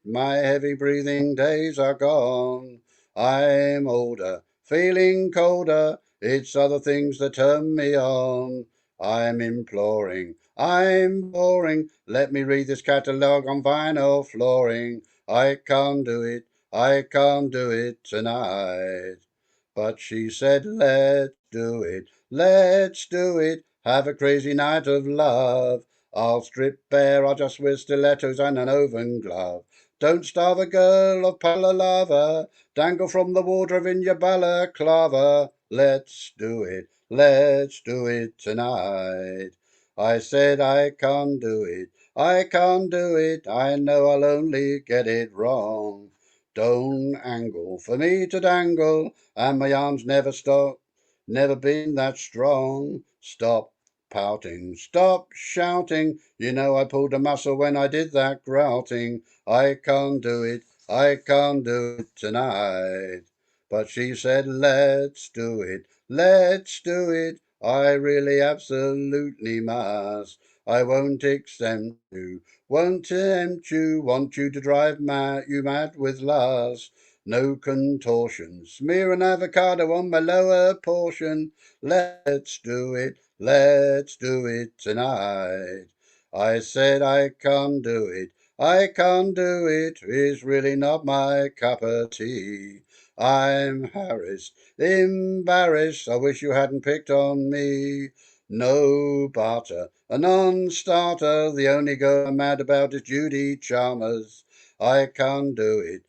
my heavy breathing days are gone. I'm older, feeling colder, it's other things that turn me on. I'm imploring, I'm boring, let me read this catalogue on vinyl flooring. I can't do it tonight. But she said, let's do it, have a crazy night of love. I'll strip bare, I'll just wear stilettos and an oven glove. Don't starve a girl of pala lava, dangle from the wardrobe in your balaclava. Let's do it tonight. I said I can't do it, I know I'll only get it wrong. Don't angle for me to dangle, and my arms never stop, never been that strong. Stop pouting, stop shouting, you know I pulled a muscle when I did that grouting. I can't do it tonight. But she said, let's do it, I really absolutely must. I won't exempt you, won't tempt you, want you to drive you mad with lust. No contortion, smear an avocado on my lower portion. Let's do it tonight. I said I can't do it, it's really not my cup of tea. I'm harassed, embarrassed, I wish you hadn't picked on me. No barter, a non-starter, the only girl I'm mad about is Judy Chalmers. I can't do it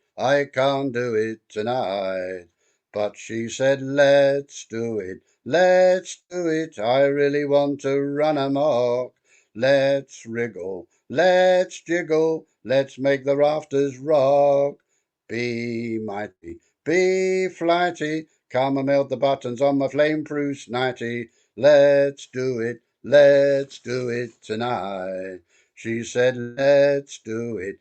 tonight. But she said, let's do it, I really want to run amok. Let's wriggle, let's jiggle, let's make the rafters rock. Be mighty, be flighty, come and melt the buttons on my flame-proof nighty. Let's do it tonight. She said, let's do it,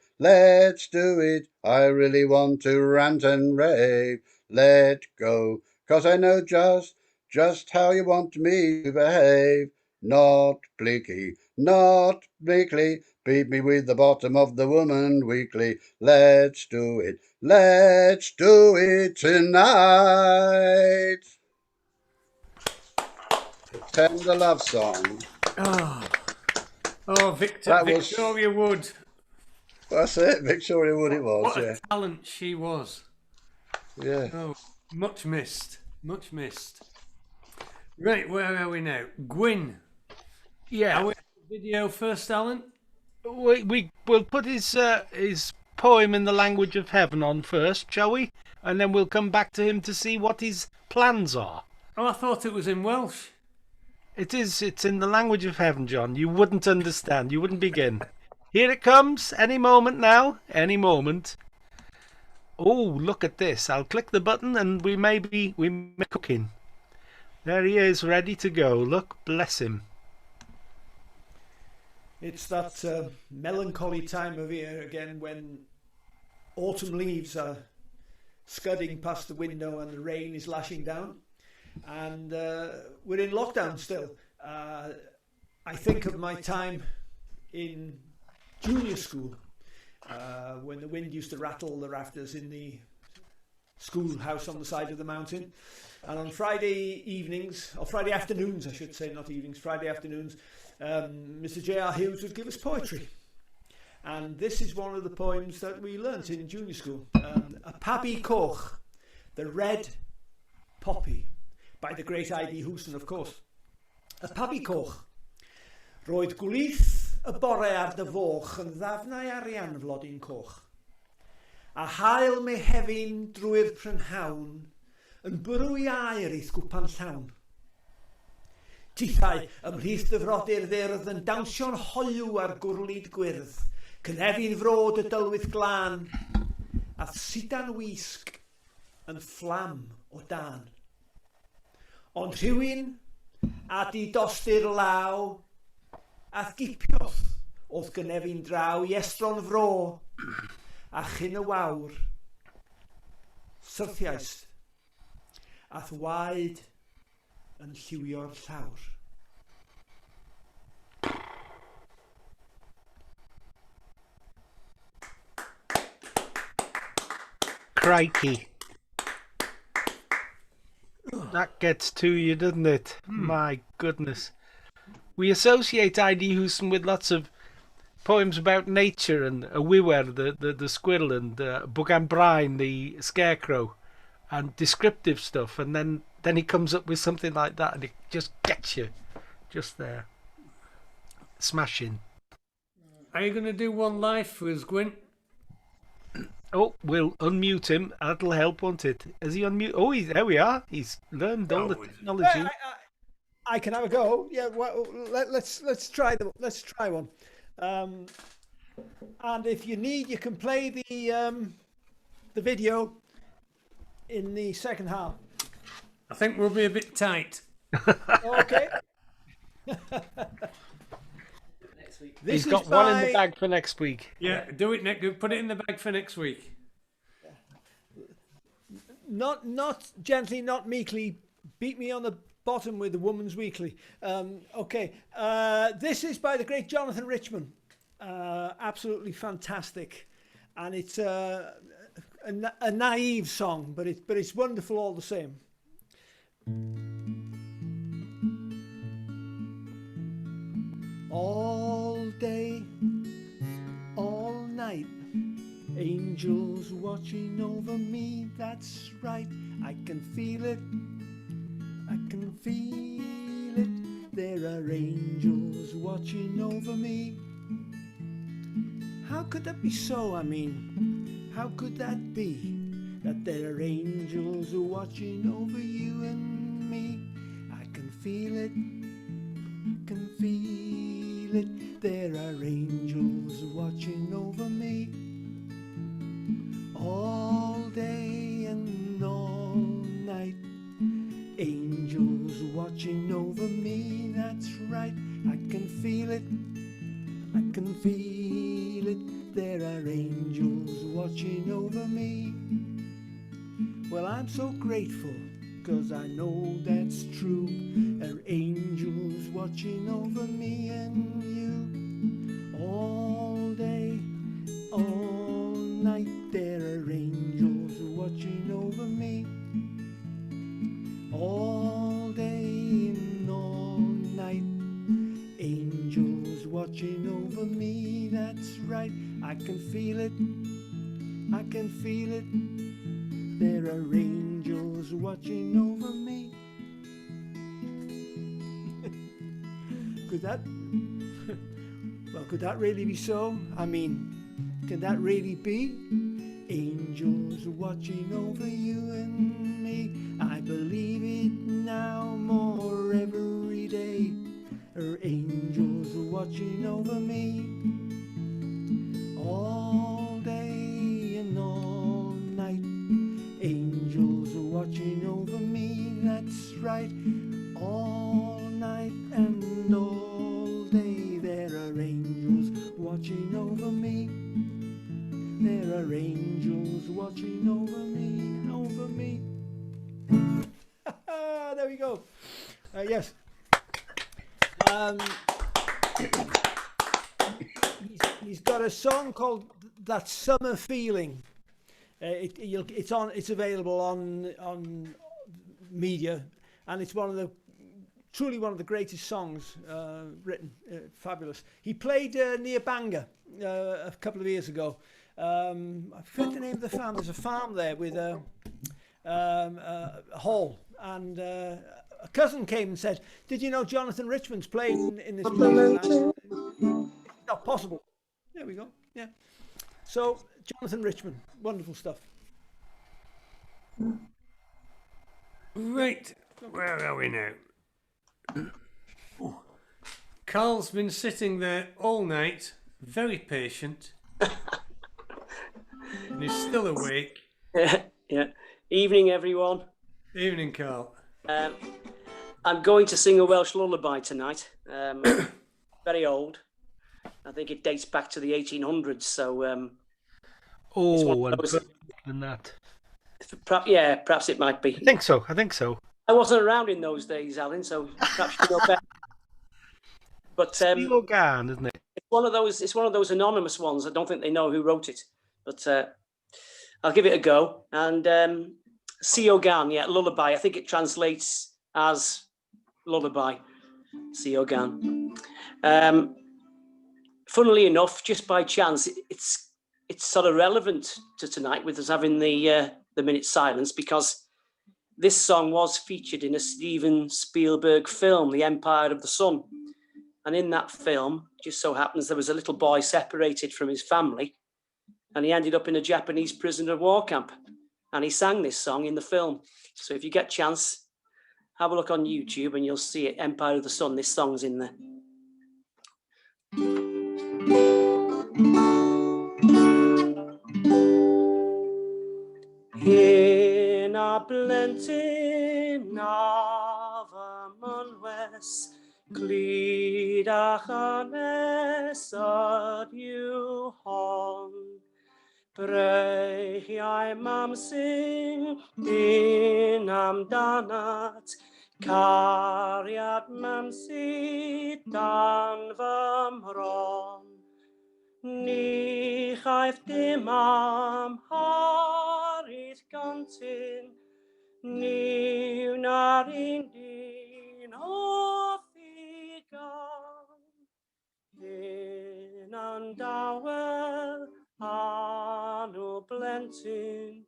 I really want to rant and rave. Let go, 'cause I know just how you want me to behave. Not bleaky, not bleakly, beat me with the bottom of the Woman Weekly. Let's do it tonight. A tender love song. Oh, Victoria Wood. That's it, Victoria Wood it was, What yeah. a talent she was. Yeah. Oh, much missed. Right, where are we now? Gwyn. Yeah. Are we video first, Alan? We'll put his poem in the language of heaven on first, shall we? And then we'll come back to him to see what his plans are. Oh, I thought it was in Welsh. It is. It's in the language of heaven, John. You wouldn't understand. You wouldn't begin. Here it comes. Any moment now. Any moment. Oh, look at this. I'll click the button and we may be cooking. There he is, ready to go. Look, bless him. It's that melancholy time of year again when autumn leaves are scudding past the window and the rain is lashing down. And we're in lockdown still. I think of my time in junior school when the wind used to rattle the rafters in the schoolhouse on the side of the mountain. And on Friday evenings, or Friday afternoons I should say, not evenings, Friday afternoons, Mr. J.R. Hughes would give us poetry. And this is one of the poems that we learnt in junior school. A Pappy Koch, The Red Poppy, by the great I.D. Hewson, of course. A Pappy Koch. Roedd gwlith y bore ar dy foch yn ddafnau arian flodyn coch. A hael me hefyn drwy'r prynhawn yn bwrw i air eith gwpan llawn. Tithau ymhlith dyfrodir ddyrdd yn dawnsio'n hoiw ar gwrlid gwyrdd, cynefin frod y dylwydd glân, ath sidan wisg yn fflam o dan. Ond rhywun a di dostur law, ath gipiodd oedd gynefin draw i estron fro, a chyn y wawr, syrthiaist, ath waed yn lliwio'r llawr. Crikey. That gets to you, doesn't it? My goodness. We associate I.D. Hewson with lots of poems about nature and a Wener, the squirrel, and Bwgan Brine, the scarecrow, and descriptive stuff, and then he comes up with something like that and it just gets you just there. Smashing. Are you going to do one live for us, Gwyn? Oh, we'll unmute him. That'll help, won't it? Is he unmute? Oh, there we are. He's learned all the technology. I can have a go. Yeah, well, let's try them. Let's try one. And if you need, you can play the video in the second half. I think we'll be a bit tight. Okay. He's got one in the bag for next week. Yeah, do it next. Put it in the bag for next week. Not gently, not meekly. Beat me on the bottom with the Woman's Weekly. Okay. This is by the great Jonathan Richman. Absolutely fantastic, and it's a naive song, but it's wonderful all the same. All day, all night, angels watching over me, that's right, I can feel it, I can feel it, there are angels watching over me. How could that be so? I mean, how could that be, that there are angels watching over you and me? I can feel it, can feel it, there are angels watching over me. All day and all night, angels watching over me, that's right, I can feel it, I can feel it, there are angels watching over me. Well, I'm so grateful, 'cause I know that's true. There are angels watching over me and you. All day, all night, there are angels watching over me. All day and all night, angels watching over me, that's right, I can feel it, I can feel it, there are angels watching over me. Could that really be so? I mean, can that really be? Angels watching over you and me, I believe it now more every day. Are angels watching over me? He's got a song called "That Summer Feeling." It's available on media, and it's truly one of the greatest songs written. Fabulous. He played near Bangor a couple of years ago. I forget the name of the farm. There's a farm there with a hall, and a cousin came and said, "Did you know Jonathan Richman's playing in this place?" It's not possible. There we go. Yeah. So Jonathan Richman, wonderful stuff. Right, where are we now? Carl's been sitting there all night, very patient. And he's still awake. Yeah. Evening, everyone. Evening, Carl. I'm going to sing a Welsh lullaby tonight. Very old. I think it dates back to the 1800s. So. Than that. Perhaps it might be. I think so. I wasn't around in those days, Alan, so perhaps you know better. But Steel Gan, isn't it? It's one of those anonymous ones. I don't think they know who wrote it, but I'll give it a go. And Seo Gan, lullaby. I think it translates as lullaby. Seo Gan. Funnily enough, just by chance, it's sort of relevant to tonight with us having the minute silence, because this song was featured in a Steven Spielberg film, The Empire of the Sun. And in that film, just so happens there was a little boy separated from his family, and he ended up in a Japanese prisoner of war camp. And he sang this song in the film. So if you get a chance, have a look on YouTube and you'll see it, Empire of the Sun. This song's in there. In a blentyn af y mynwes, glyd a chanes ydyw hon. Breichiau mamsyn dyn amdanat, cariad mamsi dan fy mron. Ni chaiff dim am harydd gantyn, ni wna'r un dyn o ddigon. Hyn yn dawel anw blentyn,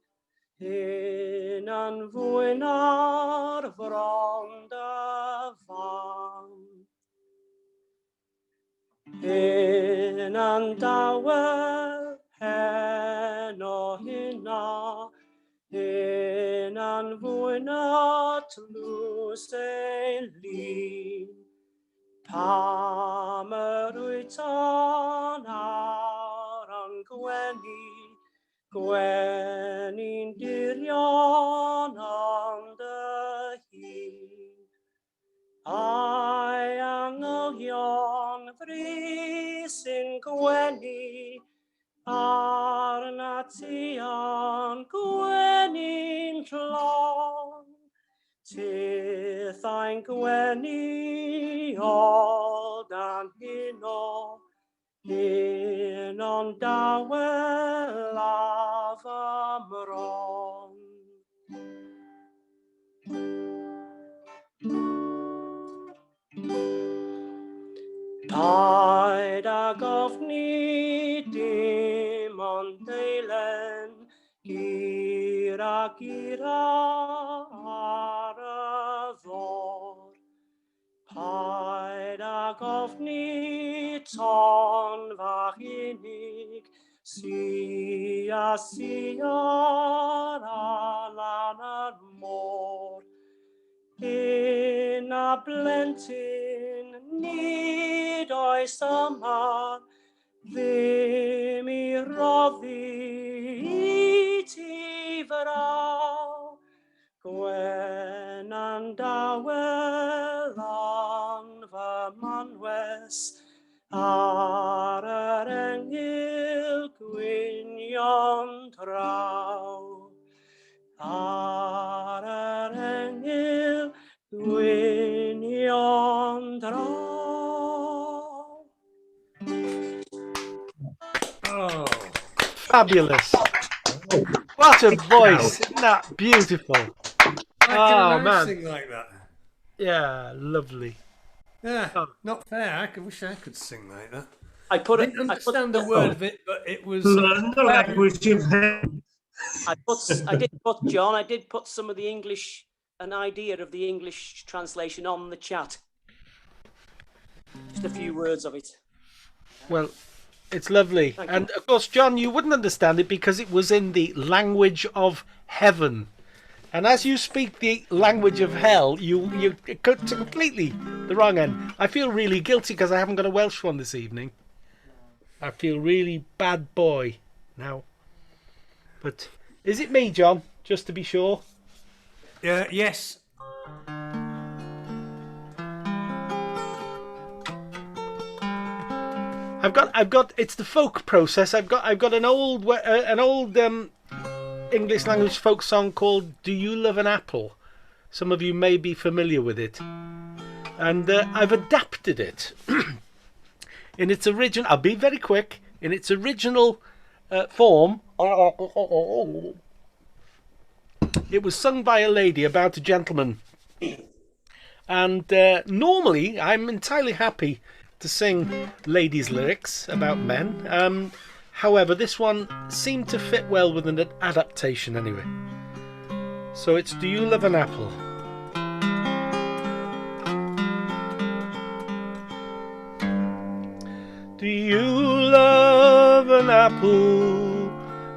hyn yn fwy na'r frond y fan. Hyn yn dawel hen o hynna, hyn yn fwy na tlws ein lun. Pam yr wyt o'n ar yn gweni'n dirion ond y hun. Ai angylion frys yn gwenu, arna ti yn gweni'n tlon. Tith ein gwenu old dan hino, hyn o'n dawel af ymron. Paid ag ofni dim ond deilen, gyr a ar y ddor. Paid ag ofni ton fach unig, si a lan y môr. In a blentyn nid oes yma, ddim I roddi I ti fraw. Gwen yn dawel an fy manwes, ar yr engil gwynion draw. Ar yr engil gwynion draw. Fabulous. What a voice. Isn't that beautiful? I man. sing like that. Yeah, lovely. Yeah, not fair. I wish I could sing like that. I didn't understand the word of it, but it was. Learn the language of hell. I did put some of the English, an idea of the English translation on the chat. Just a few words of it. Well, it's lovely. And of course, John, you wouldn't understand it because it was in the language of heaven. And as you speak the language of hell, you cut to completely the wrong end. I feel really guilty because I haven't got a Welsh one this evening. I feel really bad boy now. But is it me, John? Just to be sure. Yes. I've got. It's the folk process. I've got an old English language folk song called "Do You Love an Apple?" Some of you may be familiar with it, and I've adapted it in its original. I'll be very quick. In its original form, it was sung by a lady about a gentleman, and normally I'm entirely happy to sing ladies' lyrics about men. However, this one seemed to fit well with an adaptation anyway. So it's "Do You Love an Apple?" Do you love an apple?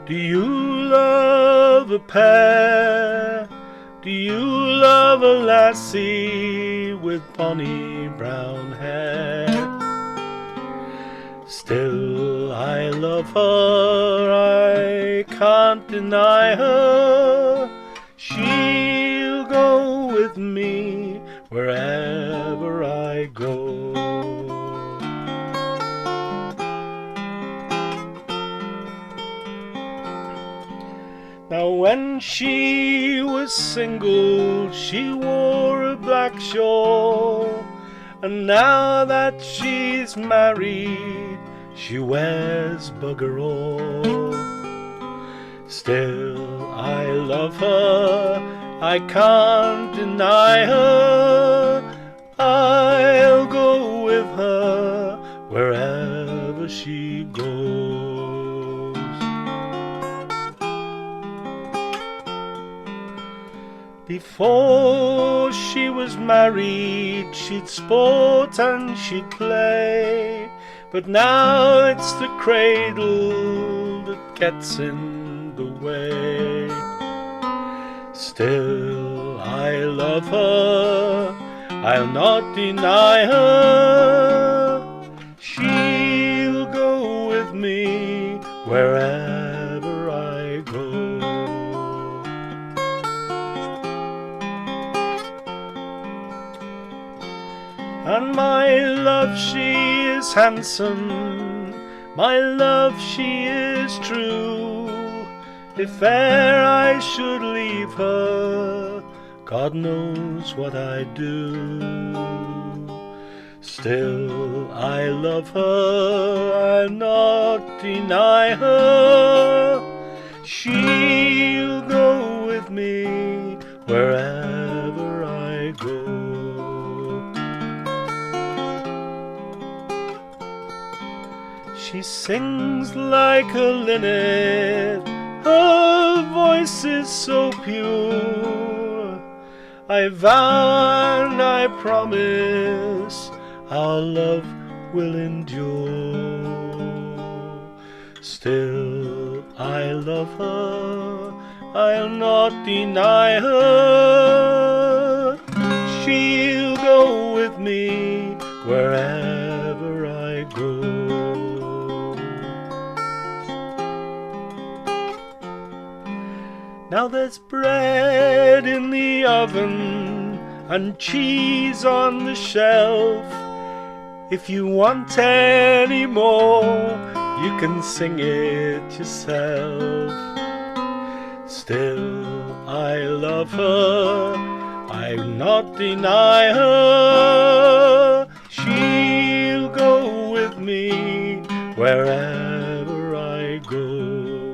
Do you love a pear? Do you love a lassie with bonny brown hair? Still I love her, I can't deny her. She'll go with me wherever I go. Now when she was single, she wore a black shawl, and now that she's married, she wears bugger all. Still I love her, I can't deny her. I'll go with her wherever she goes. Before she was married, she'd sport and she'd play, but now it's the cradle that gets in the way. Still I love her, I'll not deny her. She'll go with me wherever I go. And my love, she is handsome, my love, she is true. If e'er I should leave her, God knows what I'd do. Still I love her, I'll not deny her. She'll go with me wherever I go. She sings like a linnet, her voice is so pure. I vow and I promise our love will endure. Still I love her, I'll not deny her. She'll go with me wherever I go. Now there's bread in the oven and cheese on the shelf. If you want any more, you can sing it yourself. Still I love her, I'll not deny her. She'll go with me wherever I go.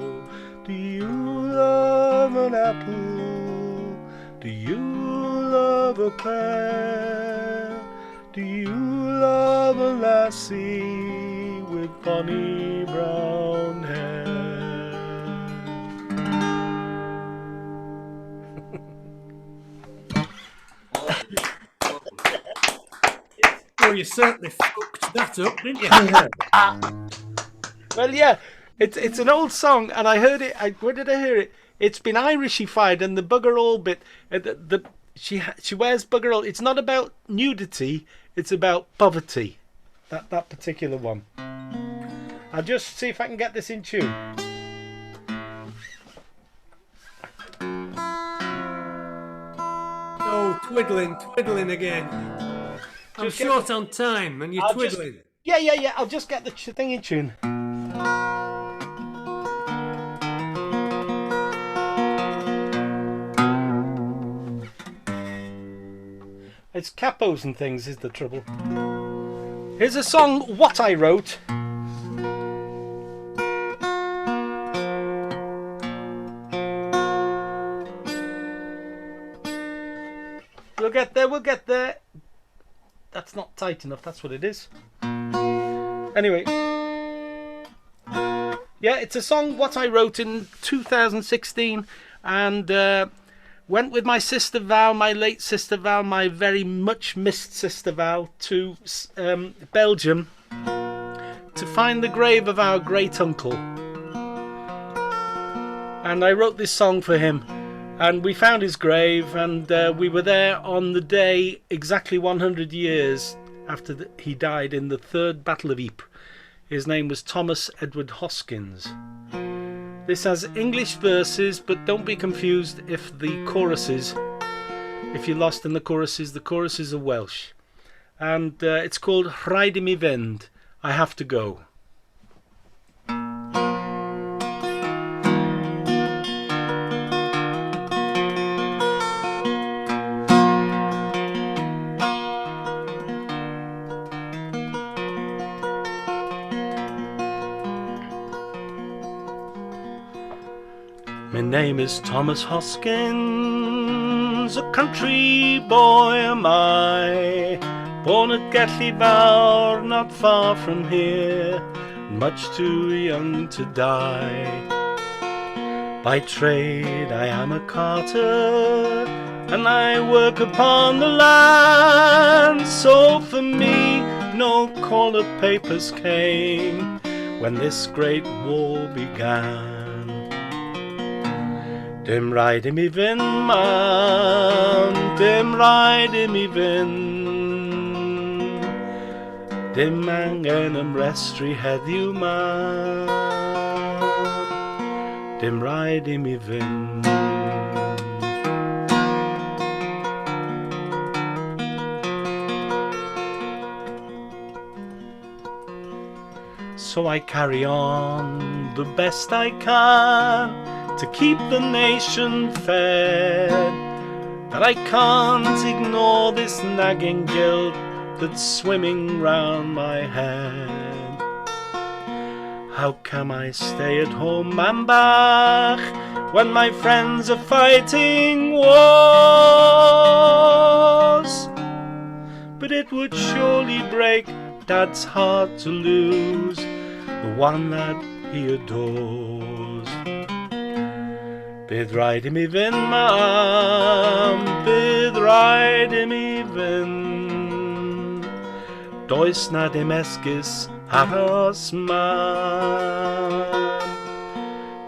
you love a lassie with bonny brown hair. Well, you certainly fucked that up, didn't you? Well, yeah, it's an old song, and I heard it. Where did I hear it? It's been Irishified, and the bugger all bit. She wears bugger all. It's not about nudity. It's about poverty. That particular one. I'll just see if I can get this in tune. Oh, twiddling again. I'm short on time, and you're twiddling. Yeah. I'll just get the thing in tune. It's capos and things is the trouble. Here's a song, What I Wrote. We'll get there. That's not tight enough, that's what it is. Anyway. Yeah, it's a song, What I Wrote in 2016, and went with my sister Val, my late sister Val, my very much missed sister Val, to Belgium to find the grave of our great uncle. And I wrote this song for him. And we found his grave, and we were there on the day exactly 100 years after he died in the Third Battle of Ypres. His name was Thomas Edward Hoskins. This has English verses, but don't be confused if you're lost in the choruses are Welsh. And it's called Rhaid I mi fynd, I Have to Go. My name is Thomas Hoskins, a country boy am I, born at Clwb, not far from here, much too young to die. By trade I am a carter, and I work upon the land, so for me no colored papers came when this great war began. Dim rhaid I mi fynd, mam, dim rhaid I mi fynd, dim angen ymrestru heddiw, mam, dim rhaid I mi fynd. So I carry on the best I can to keep the nation fed, but I can't ignore this nagging guilt that's swimming round my head. How can I stay at home, Mambach, when my friends are fighting wars? But it would surely break Dad's heart to lose the one that he adores. Bydd rhaid I mi fynd, mam, bydd rhaid I mi fynd, does na dim esgus aros, mam,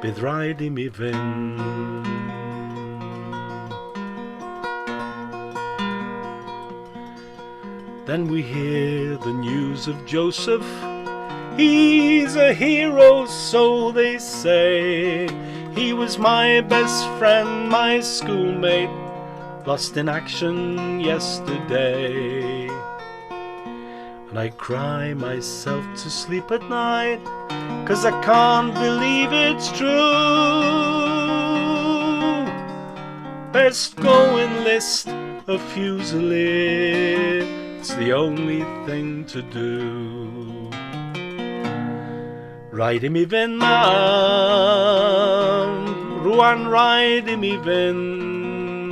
bydd rhaid I mi fynd. Then we hear the news of Joseph. He's a hero, so they say. He was my best friend, my schoolmate, lost in action yesterday. And I cry myself to sleep at night, 'cause I can't believe it's true. Best go enlist a Fusilier, it's the only thing to do. Rhaid I mi fynd, mam, rwan rhaid I mi fynd,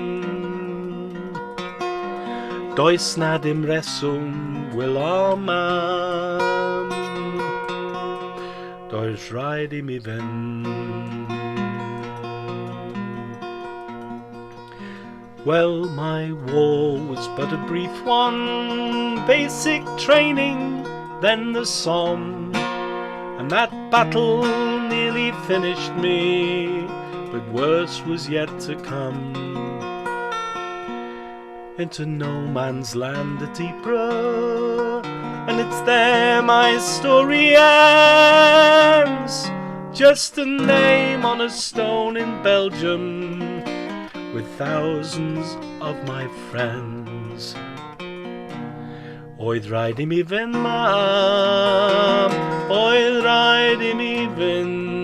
Does na dim reswm wylo mam, does rhaid I mi fynd. Well, my war was but a brief one, basic training, then the Somme, and that battle nearly finished me, but worse was yet to come. Into no man's land at Ypres, and it's there my story ends, just a name on a stone in Belgium, with thousands of my friends. Oedd rhaid I mi fynd mam, oedd rhaid I mi fynd,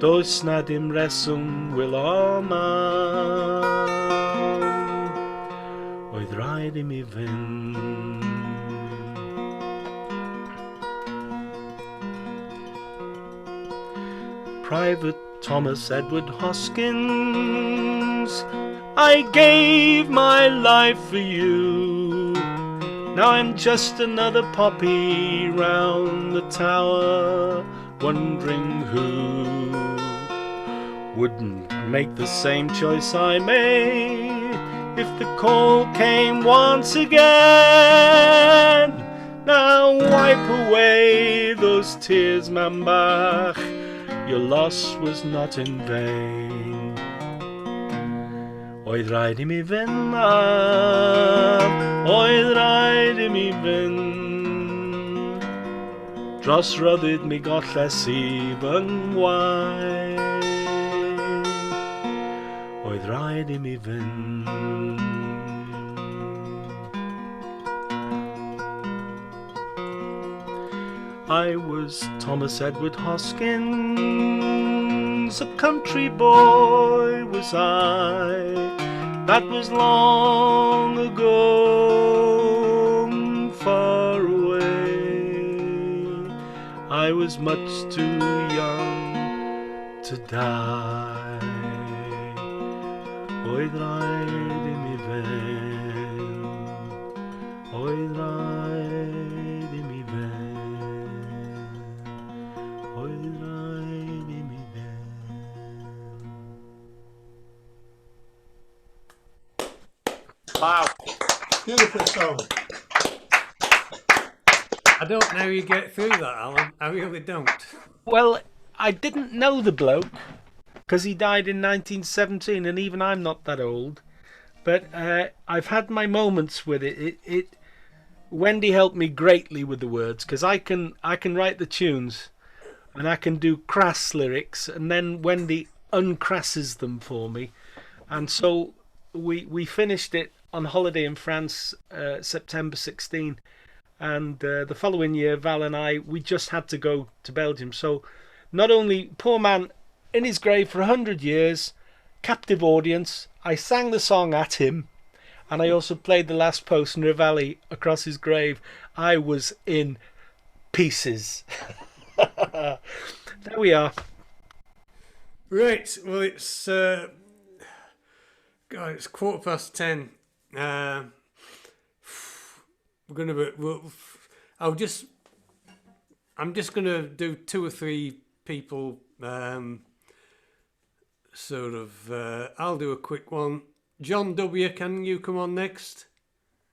does na dim reswm wylo mam, oedd rhaid I mi fynd. Private Thomas Edward Hoskins, I gave my life for you. Now I'm just another poppy round the tower, wondering who wouldn't make the same choice I made if the call came once again. Now wipe away those tears, Mambach, your loss was not in vain. Oedd rhaid I mi fynd mam, oedd rhaid I mi fynd, dros ryddid mi golles I fy ngwaed. Oedd rhaid I mi fynd. I was Thomas Edward Hoskins, a country boy was I. That was long ago, far away. I was much too young to die. Oedd rhaid I mi fynd, oedd rhaid I mi fynd, oedd rhaid I mi fynd. Wow. Beautiful song. I don't know how you get through that, Alan. I really don't. Well, I didn't know the bloke because he died in 1917, and even I'm not that old. But I've had my moments with it. Wendy helped me greatly with the words, because I can write the tunes, and I can do crass lyrics, and then Wendy uncrasses them for me, and so we finished it on holiday in France, September 16, and the following year Val and we just had to go to Belgium. So not only, poor man in his grave for 100 years, captive audience, I sang the song at him, and I also played the last post in Reveille across his grave. I was in pieces. There we are. Right, well it's God, it's 10:15. I'm just gonna do two or three people. I'll do a quick one. John W, can you come on next?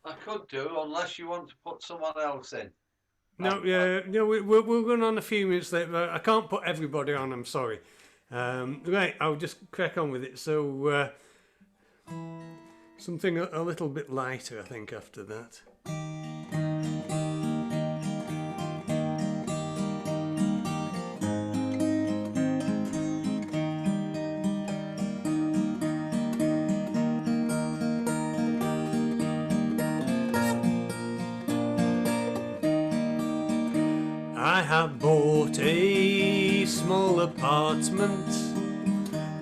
I could do, unless you want to put someone else in. No, we're going on a few minutes late. But I can't put everybody on. I'm sorry. Right, I'll just crack on with it. So something a little bit lighter, I think, after that. I have bought a small apartment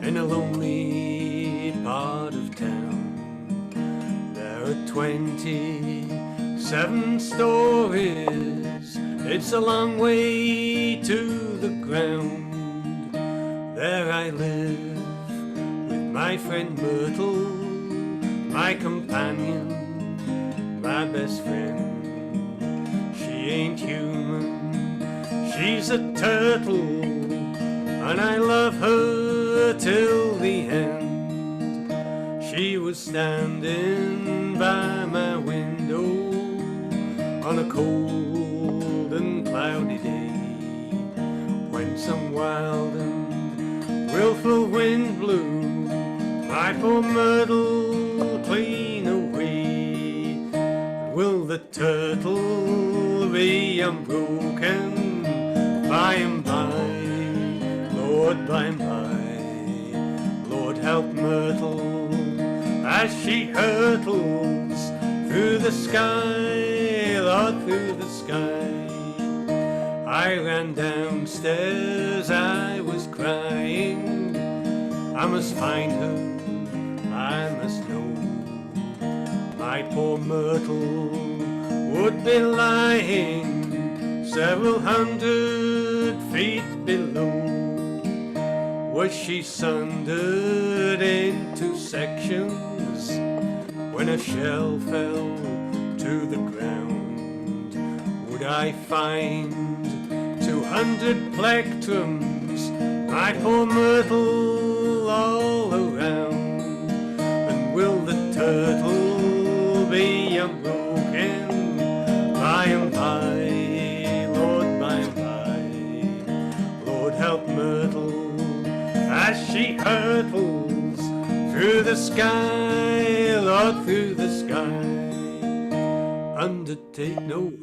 in a lonely part of town. There are 27 stories, it's a long way to the ground. There I live with my friend Myrtle, my companion, my best friend. She ain't human, she's a turtle, and I love her till the end. She was standing by my window on a cold and cloudy day, when some wild and willful wind blew my poor myrtle clean away. Will the turtle be unbroken by and by, Lord, by and by? Lord, help Myrtle as she hurtles through the sky, Lord, through the sky. I ran downstairs, I was crying. I must find her, I must know. My poor Myrtle would be lying several hundred feet below. Was she sundered into sections when a shell fell to the ground? Would I find 200 plectrums, my poor Myrtle, all around? And will the turtle be unbroken by and by, Lord, by and by? Lord, help Myrtle as she hurtles through the sky, Lord, through the sky. Undertake no,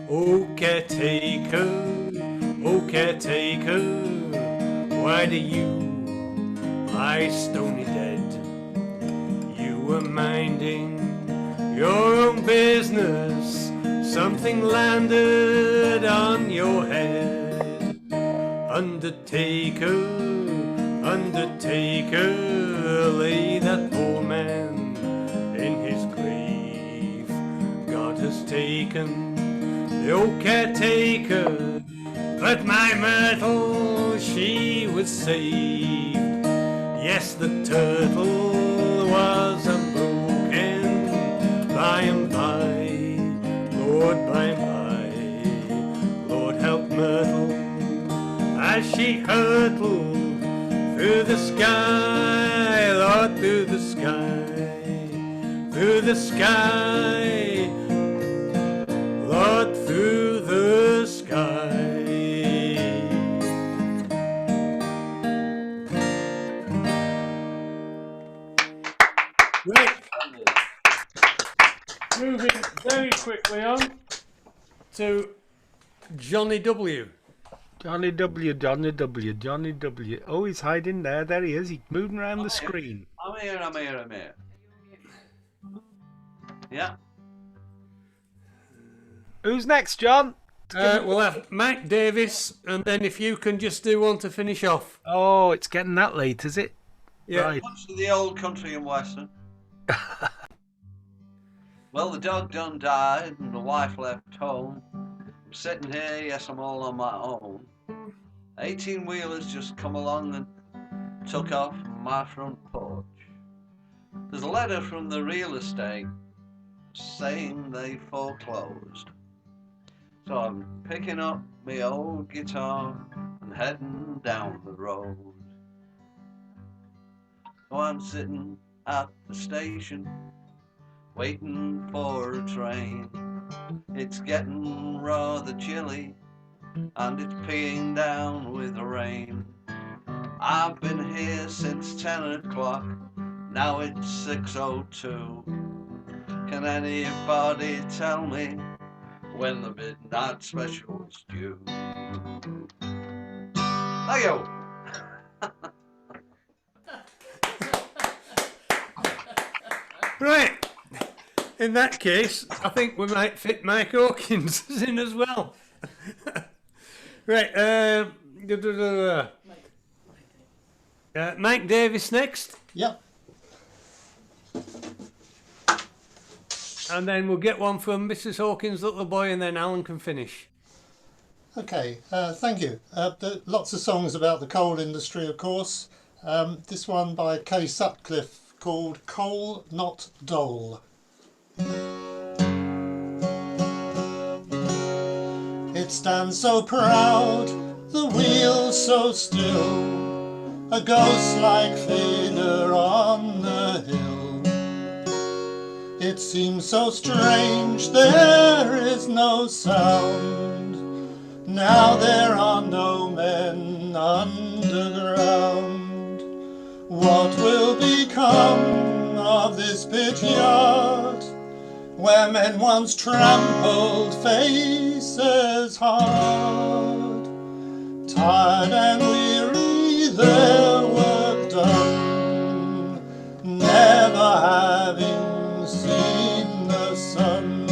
oh caretaker, why do you lie stony dead? You were minding your own business, something landed on your head. Undertaker, lay that poor man in his grave. God has taken the old caretaker, but my Myrtle, she was saved. Yes, the turtle was unbroken by and by, Lord, by and by. Lord, help Myrtle as she hurtled through the sky, Lord, through the sky, through the sky, Lord, through the sky. Right. Moving very quickly on to Johnny W. Johnny W, Johnny W, Johnny W. Oh, he's hiding there. There he is. He's moving around the screen. I'm here. Yeah. Who's next, John? We'll have Mac Davis, and then if you can just do one to finish off. Oh, it's getting that late, is it? Yeah. Right. Much to the old country and western. Well, the dog done died and the wife left home. I'm sitting here, yes, I'm all on my own. 18-wheelers just come along and took off my front porch. There's a letter from the real estate saying they foreclosed. So I'm picking up my old guitar and heading down the road. So I'm sitting at the station waiting for a train. It's getting rather chilly and it's peeing down with the rain. I've been here since 10 o'clock, now it's 6:02. Can anybody tell me when the midnight special is due? Thank you. Right. In that case, I think we might fit Mike Hawkins in as well. Right. Mike Davis next. Yep. And then we'll get one from Mrs. Hawkins' little boy, and then Alan can finish. Okay, thank you. There are lots of songs about the coal industry, of course. This one by Kay Sutcliffe called Coal Not Dole. It stands so proud, the wheels so still, a ghost-like figure on the hill. It seems so strange, there is no sound. Now there are no men underground. What will become of this pit yard, where men once trampled faces hard? Tired and weary, their work done, never having seen the sun.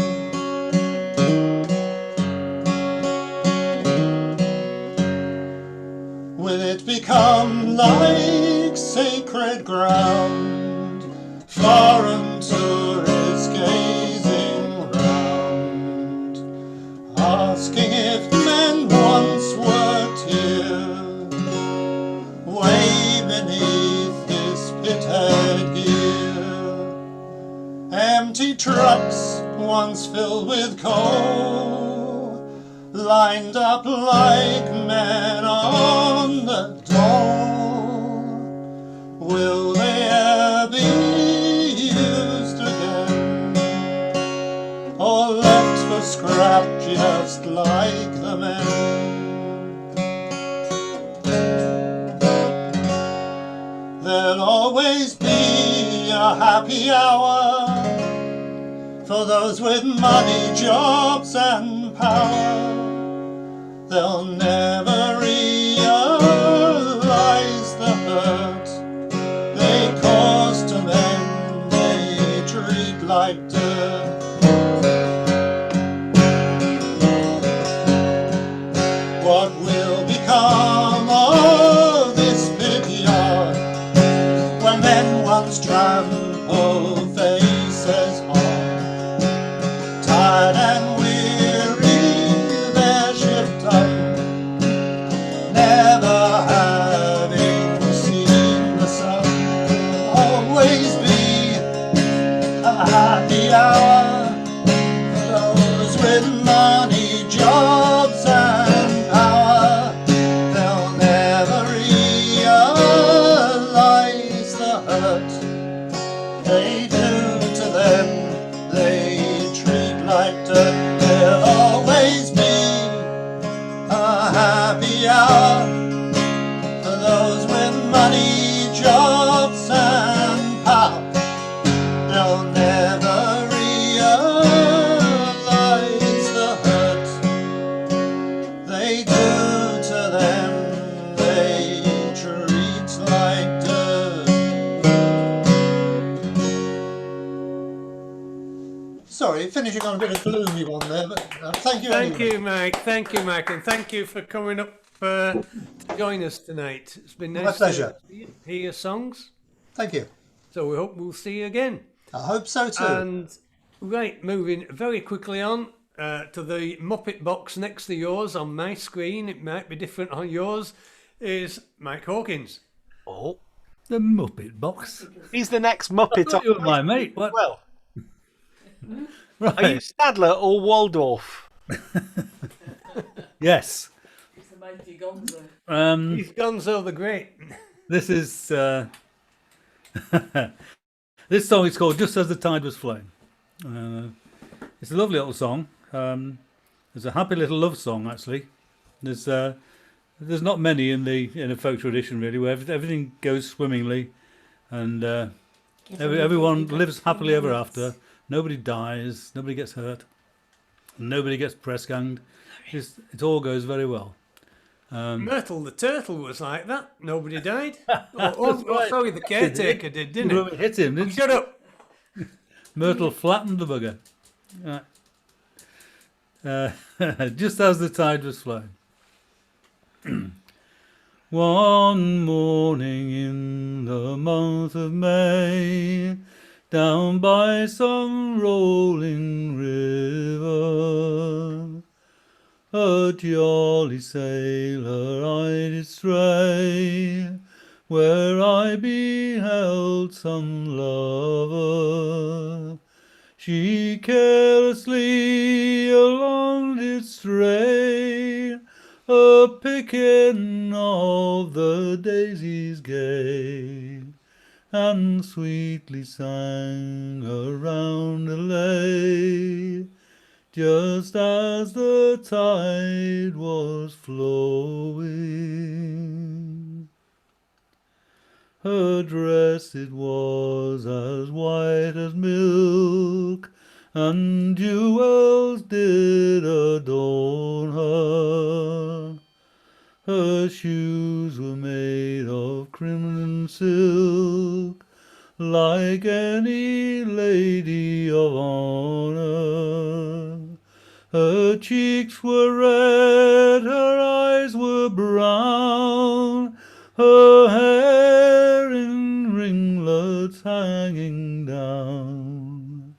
Will it become like sacred ground, foreign tourists gazing round, asking if men once worked here, way beneath this pit-head gear? Empty trucks once filled with coal, lined up like men on the dole. Will they ever be used again, or left for scrap just like the men? There'll always be a happy hour for those with money, jobs and power. They'll never realize the hurt they cause to men they treat like dirt. What will become of this pit yard, when men once trampled faces hard? Tired and never having seen the sun. Always be a happy hour for those with money, jobs and power. They'll never realize the hurt they do to them they treat like dirt. There'll always be a happy hour for those with money, jobs and power. They'll never realize the hurt they do to them they treat like dirt. Sorry, finishing on a bit of gloomy one there, but thank you anyway. Thank you, Mike. Thank you, Mike. And thank you for coming up to join us tonight. It's been nice My pleasure. to hear your songs. Thank you. So we hope we'll see you again. I hope so too. And right, moving very quickly on to the Muppet box next to yours on my screen. It might be different on yours. Is Mike Hawkins. Oh, The Muppet box. he's the next Muppet. I thought you were my mate. What? Well, Right. are you Stadler or Waldorf? Yes. He's the mighty Gonzo. He's Gonzo the Great. This is this song is called "Just as the Tide Was Flowing." It's a lovely little song. It's a happy little love song, actually. There's not many in a folk tradition really, where everything goes swimmingly, and everyone lives happily ever after. Nobody dies, nobody gets hurt, nobody gets press ganged. It all goes very well. Myrtle the turtle was like that. Nobody died. Right. Sorry, the caretaker did, didn't You it? hit him, didn't Shut up. Myrtle flattened the bugger. Right. Just as the tide was flowing. One morning in the month of May, down by some rolling river, a jolly sailor I did stray, where I beheld some lover. She carelessly along did stray, a-picking of the daisies gay, and sweetly sang around a lay, just as the tide was flowing. Her dress it was as white as milk, and jewels did adorn her. Her shoes were made of crimson silk, like any lady of honour. Her cheeks were red, her eyes were brown, her hair in ringlets hanging down,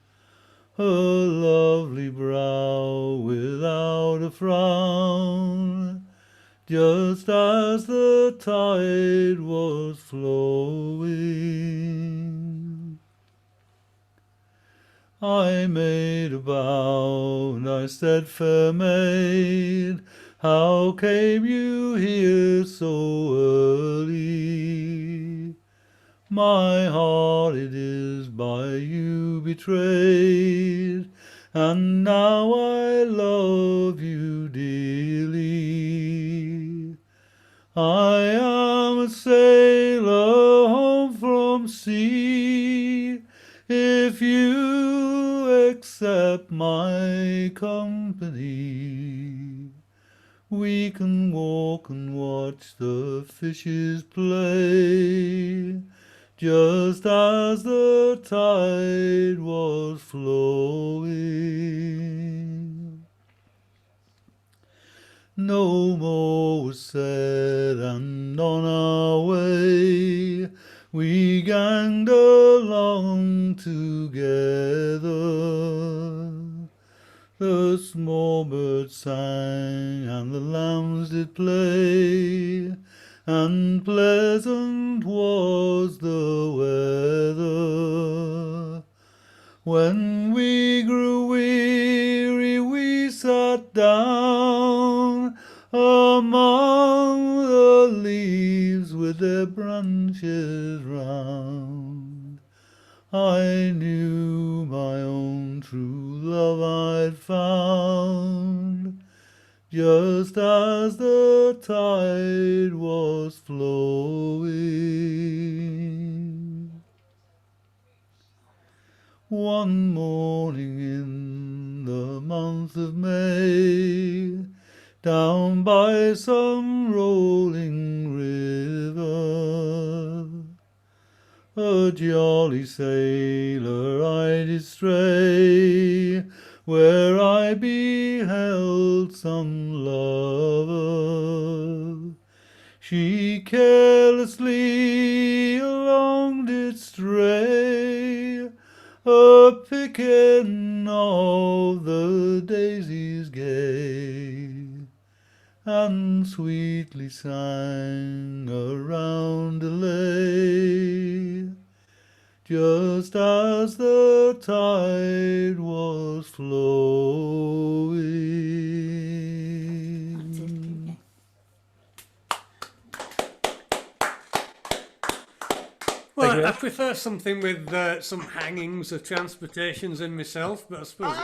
her lovely brow without a frown, just as the tide was flowing. I made a bow, and I said, fair maid, how came you here so early? My heart it is by you betrayed, and now I love you dearly. I am a sailor home from sea. If you accept my company, we can walk and watch the fishes play, just as the tide was flowing. No more was said, and on our way we ganged along together. The small birds sang, and the lambs did play, and pleasant was the weather. When we grew weary, we sat down among the leaves with their branches round. I knew my own true love I'd found, just as the tide was flowing. One morning in the month of May, down by some rolling river, a jolly sailor I did stray, where I beheld some lover. She carelessly along did stray, a-picking of the daisies gay, and sweetly sang around a lay, just as the tide was flowing. Well, I prefer something with some hangings of transportations in myself, but I suppose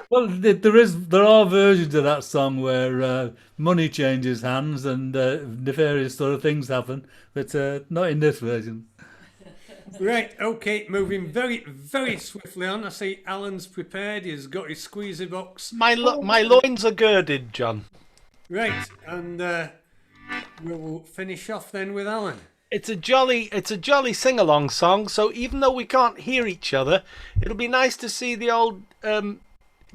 Well, there are versions of that song where money changes hands and nefarious sort of things happen, but not in this version. Right, okay, moving very, very swiftly on. I see Alan's prepared. He's got his squeezy box. My loins are girded, John. Right, and we'll finish off then with Alan. It's a jolly sing-along song, so even though we can't hear each other, it'll be nice to see the old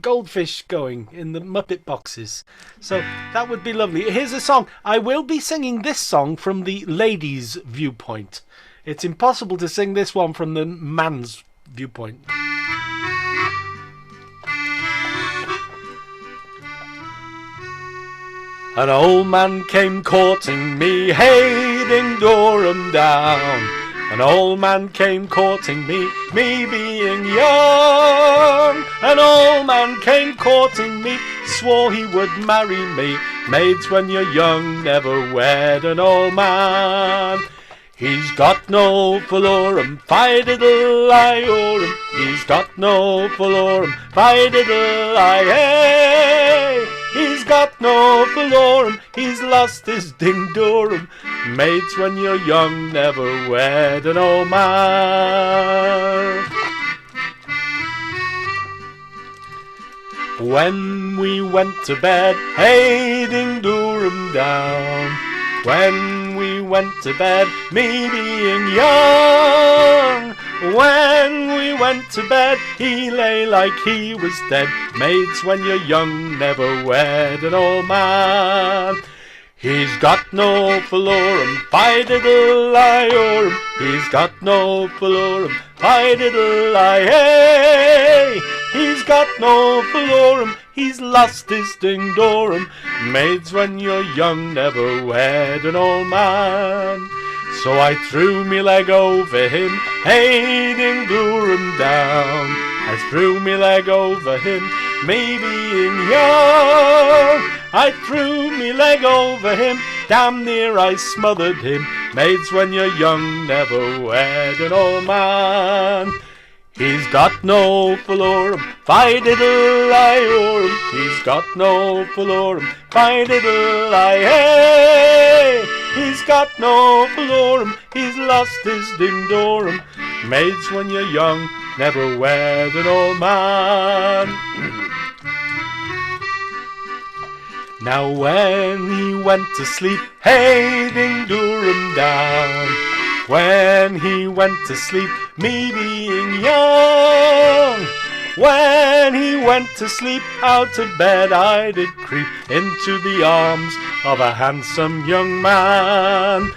goldfish going in the Muppet boxes. So that would be lovely. Here's a song. I will be singing this song from the ladies' viewpoint. It's impossible to sing this one from the man's viewpoint. An old man came courting me, hey, ding Durham down. An old man came courting me being young. An old man came courting me, swore he would marry me. Maids, when you're young, never wed an old man. He's got no falorum, fi-diddle-I-orum. He's got no falorum, fi-diddle-I, hey. He's got no falorum, he's lost his ding-dorum. Maids, when you're young, never wed an old man. When we went to bed, hey, ding-dorum down. When we went to bed, me being young. When we went to bed, he lay like he was dead. Maids, when you're young, never wed an old man. He's got no falorum, fi-diddle-I-orum. He's got no falorum, fi-diddle-I, hey. He's got no falorum, he's lost his ding-dorum. Maids, when you're young, never wed an old man. So I threw me leg over him, hey, ding-dorum down. I threw me leg over him, me being young. I threw me leg over him, damn near I smothered him. Maids, when you're young, never wed an old man. He's got no falorum, fi-diddle-I-orum. He's got no falorum, fi-diddle-I, hey. He's got no falorum, he's lost his ding-dorum. Maids, when you're young, never wed an old man. Now when he went to sleep, hey, ding-dorum down. When he went to sleep, me being young. When he went to sleep, out of bed I did creep into the arms of a handsome young man.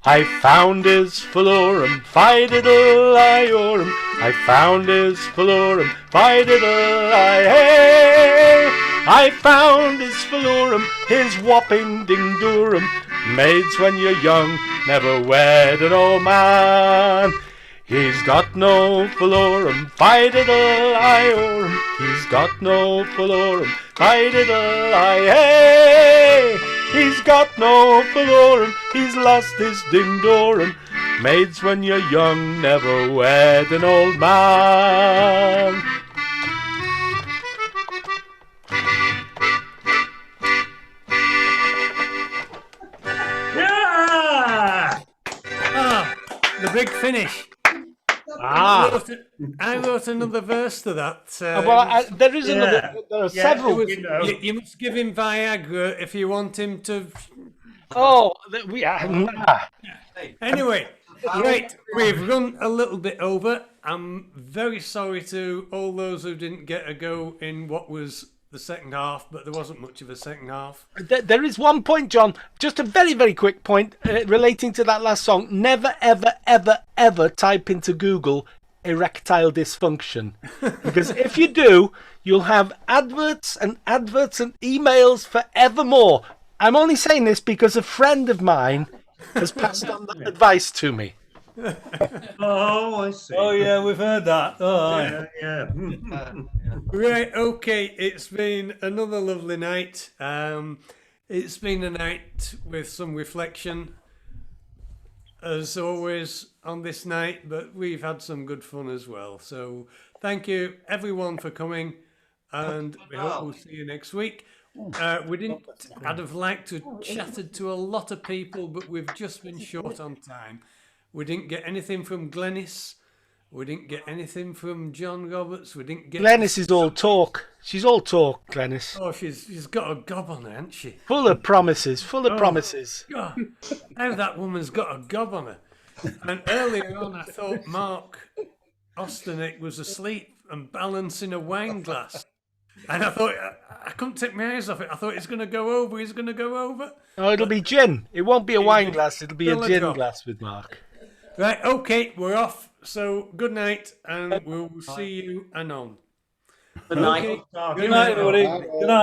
I found his falorum, fi-diddle-I-orum. I found his falorum, fi-diddle-I, hey. I found his falorum, his whopping ding-dorum. Maids, when you're young, never wed an old man. He's got no falorum, fi-diddle-I-orum. He's got no falorum, fi-diddle-I, hey. He's got no falorum, he's lost his ding-dorum. Maids, when you're young, never wed an old man. The big finish. I wrote another verse to that. There is another. There are several. You must give him Viagra if you want him to. Oh, Anyway, right, we've run a little bit over. I'm very sorry to all those who didn't get a go in what was the second half, but there wasn't much of a second half. There is one point, John, just a very, very quick point relating to that last song. Never, ever, ever, ever type into Google erectile dysfunction. Because if you do, you'll have adverts and emails forevermore. I'm only saying this because a friend of mine has passed on that advice to me. Oh, I see. Oh, yeah, we've heard that. Oh, yeah. Right, okay, it's been another lovely night. It's been a night with some reflection, as always on this night, but we've had some good fun as well. So thank you everyone for coming, and we hope we'll see you next week. I'd have liked to have chatted to a lot of people, but we've just been short on time. We didn't get anything from Glenys. We didn't get anything from John Roberts. We didn't get. Glenys is all talk. She's all talk, Glenys. Oh, she's got a gob on her, hasn't she? Full of promises. Full of promises. God, how that woman's got a gob on her. And earlier on, I thought Mark Osternick was asleep and balancing a wine glass. And I thought, I couldn't take my eyes off it. I thought he's going to go over. He's going to go over. Oh, it'll be gin. It won't be a wine glass. It'll be a gin glass with Mark. Right, okay, we're off. So good night, and we'll see you anon. Good night. Okay. Good night, everybody. Good night.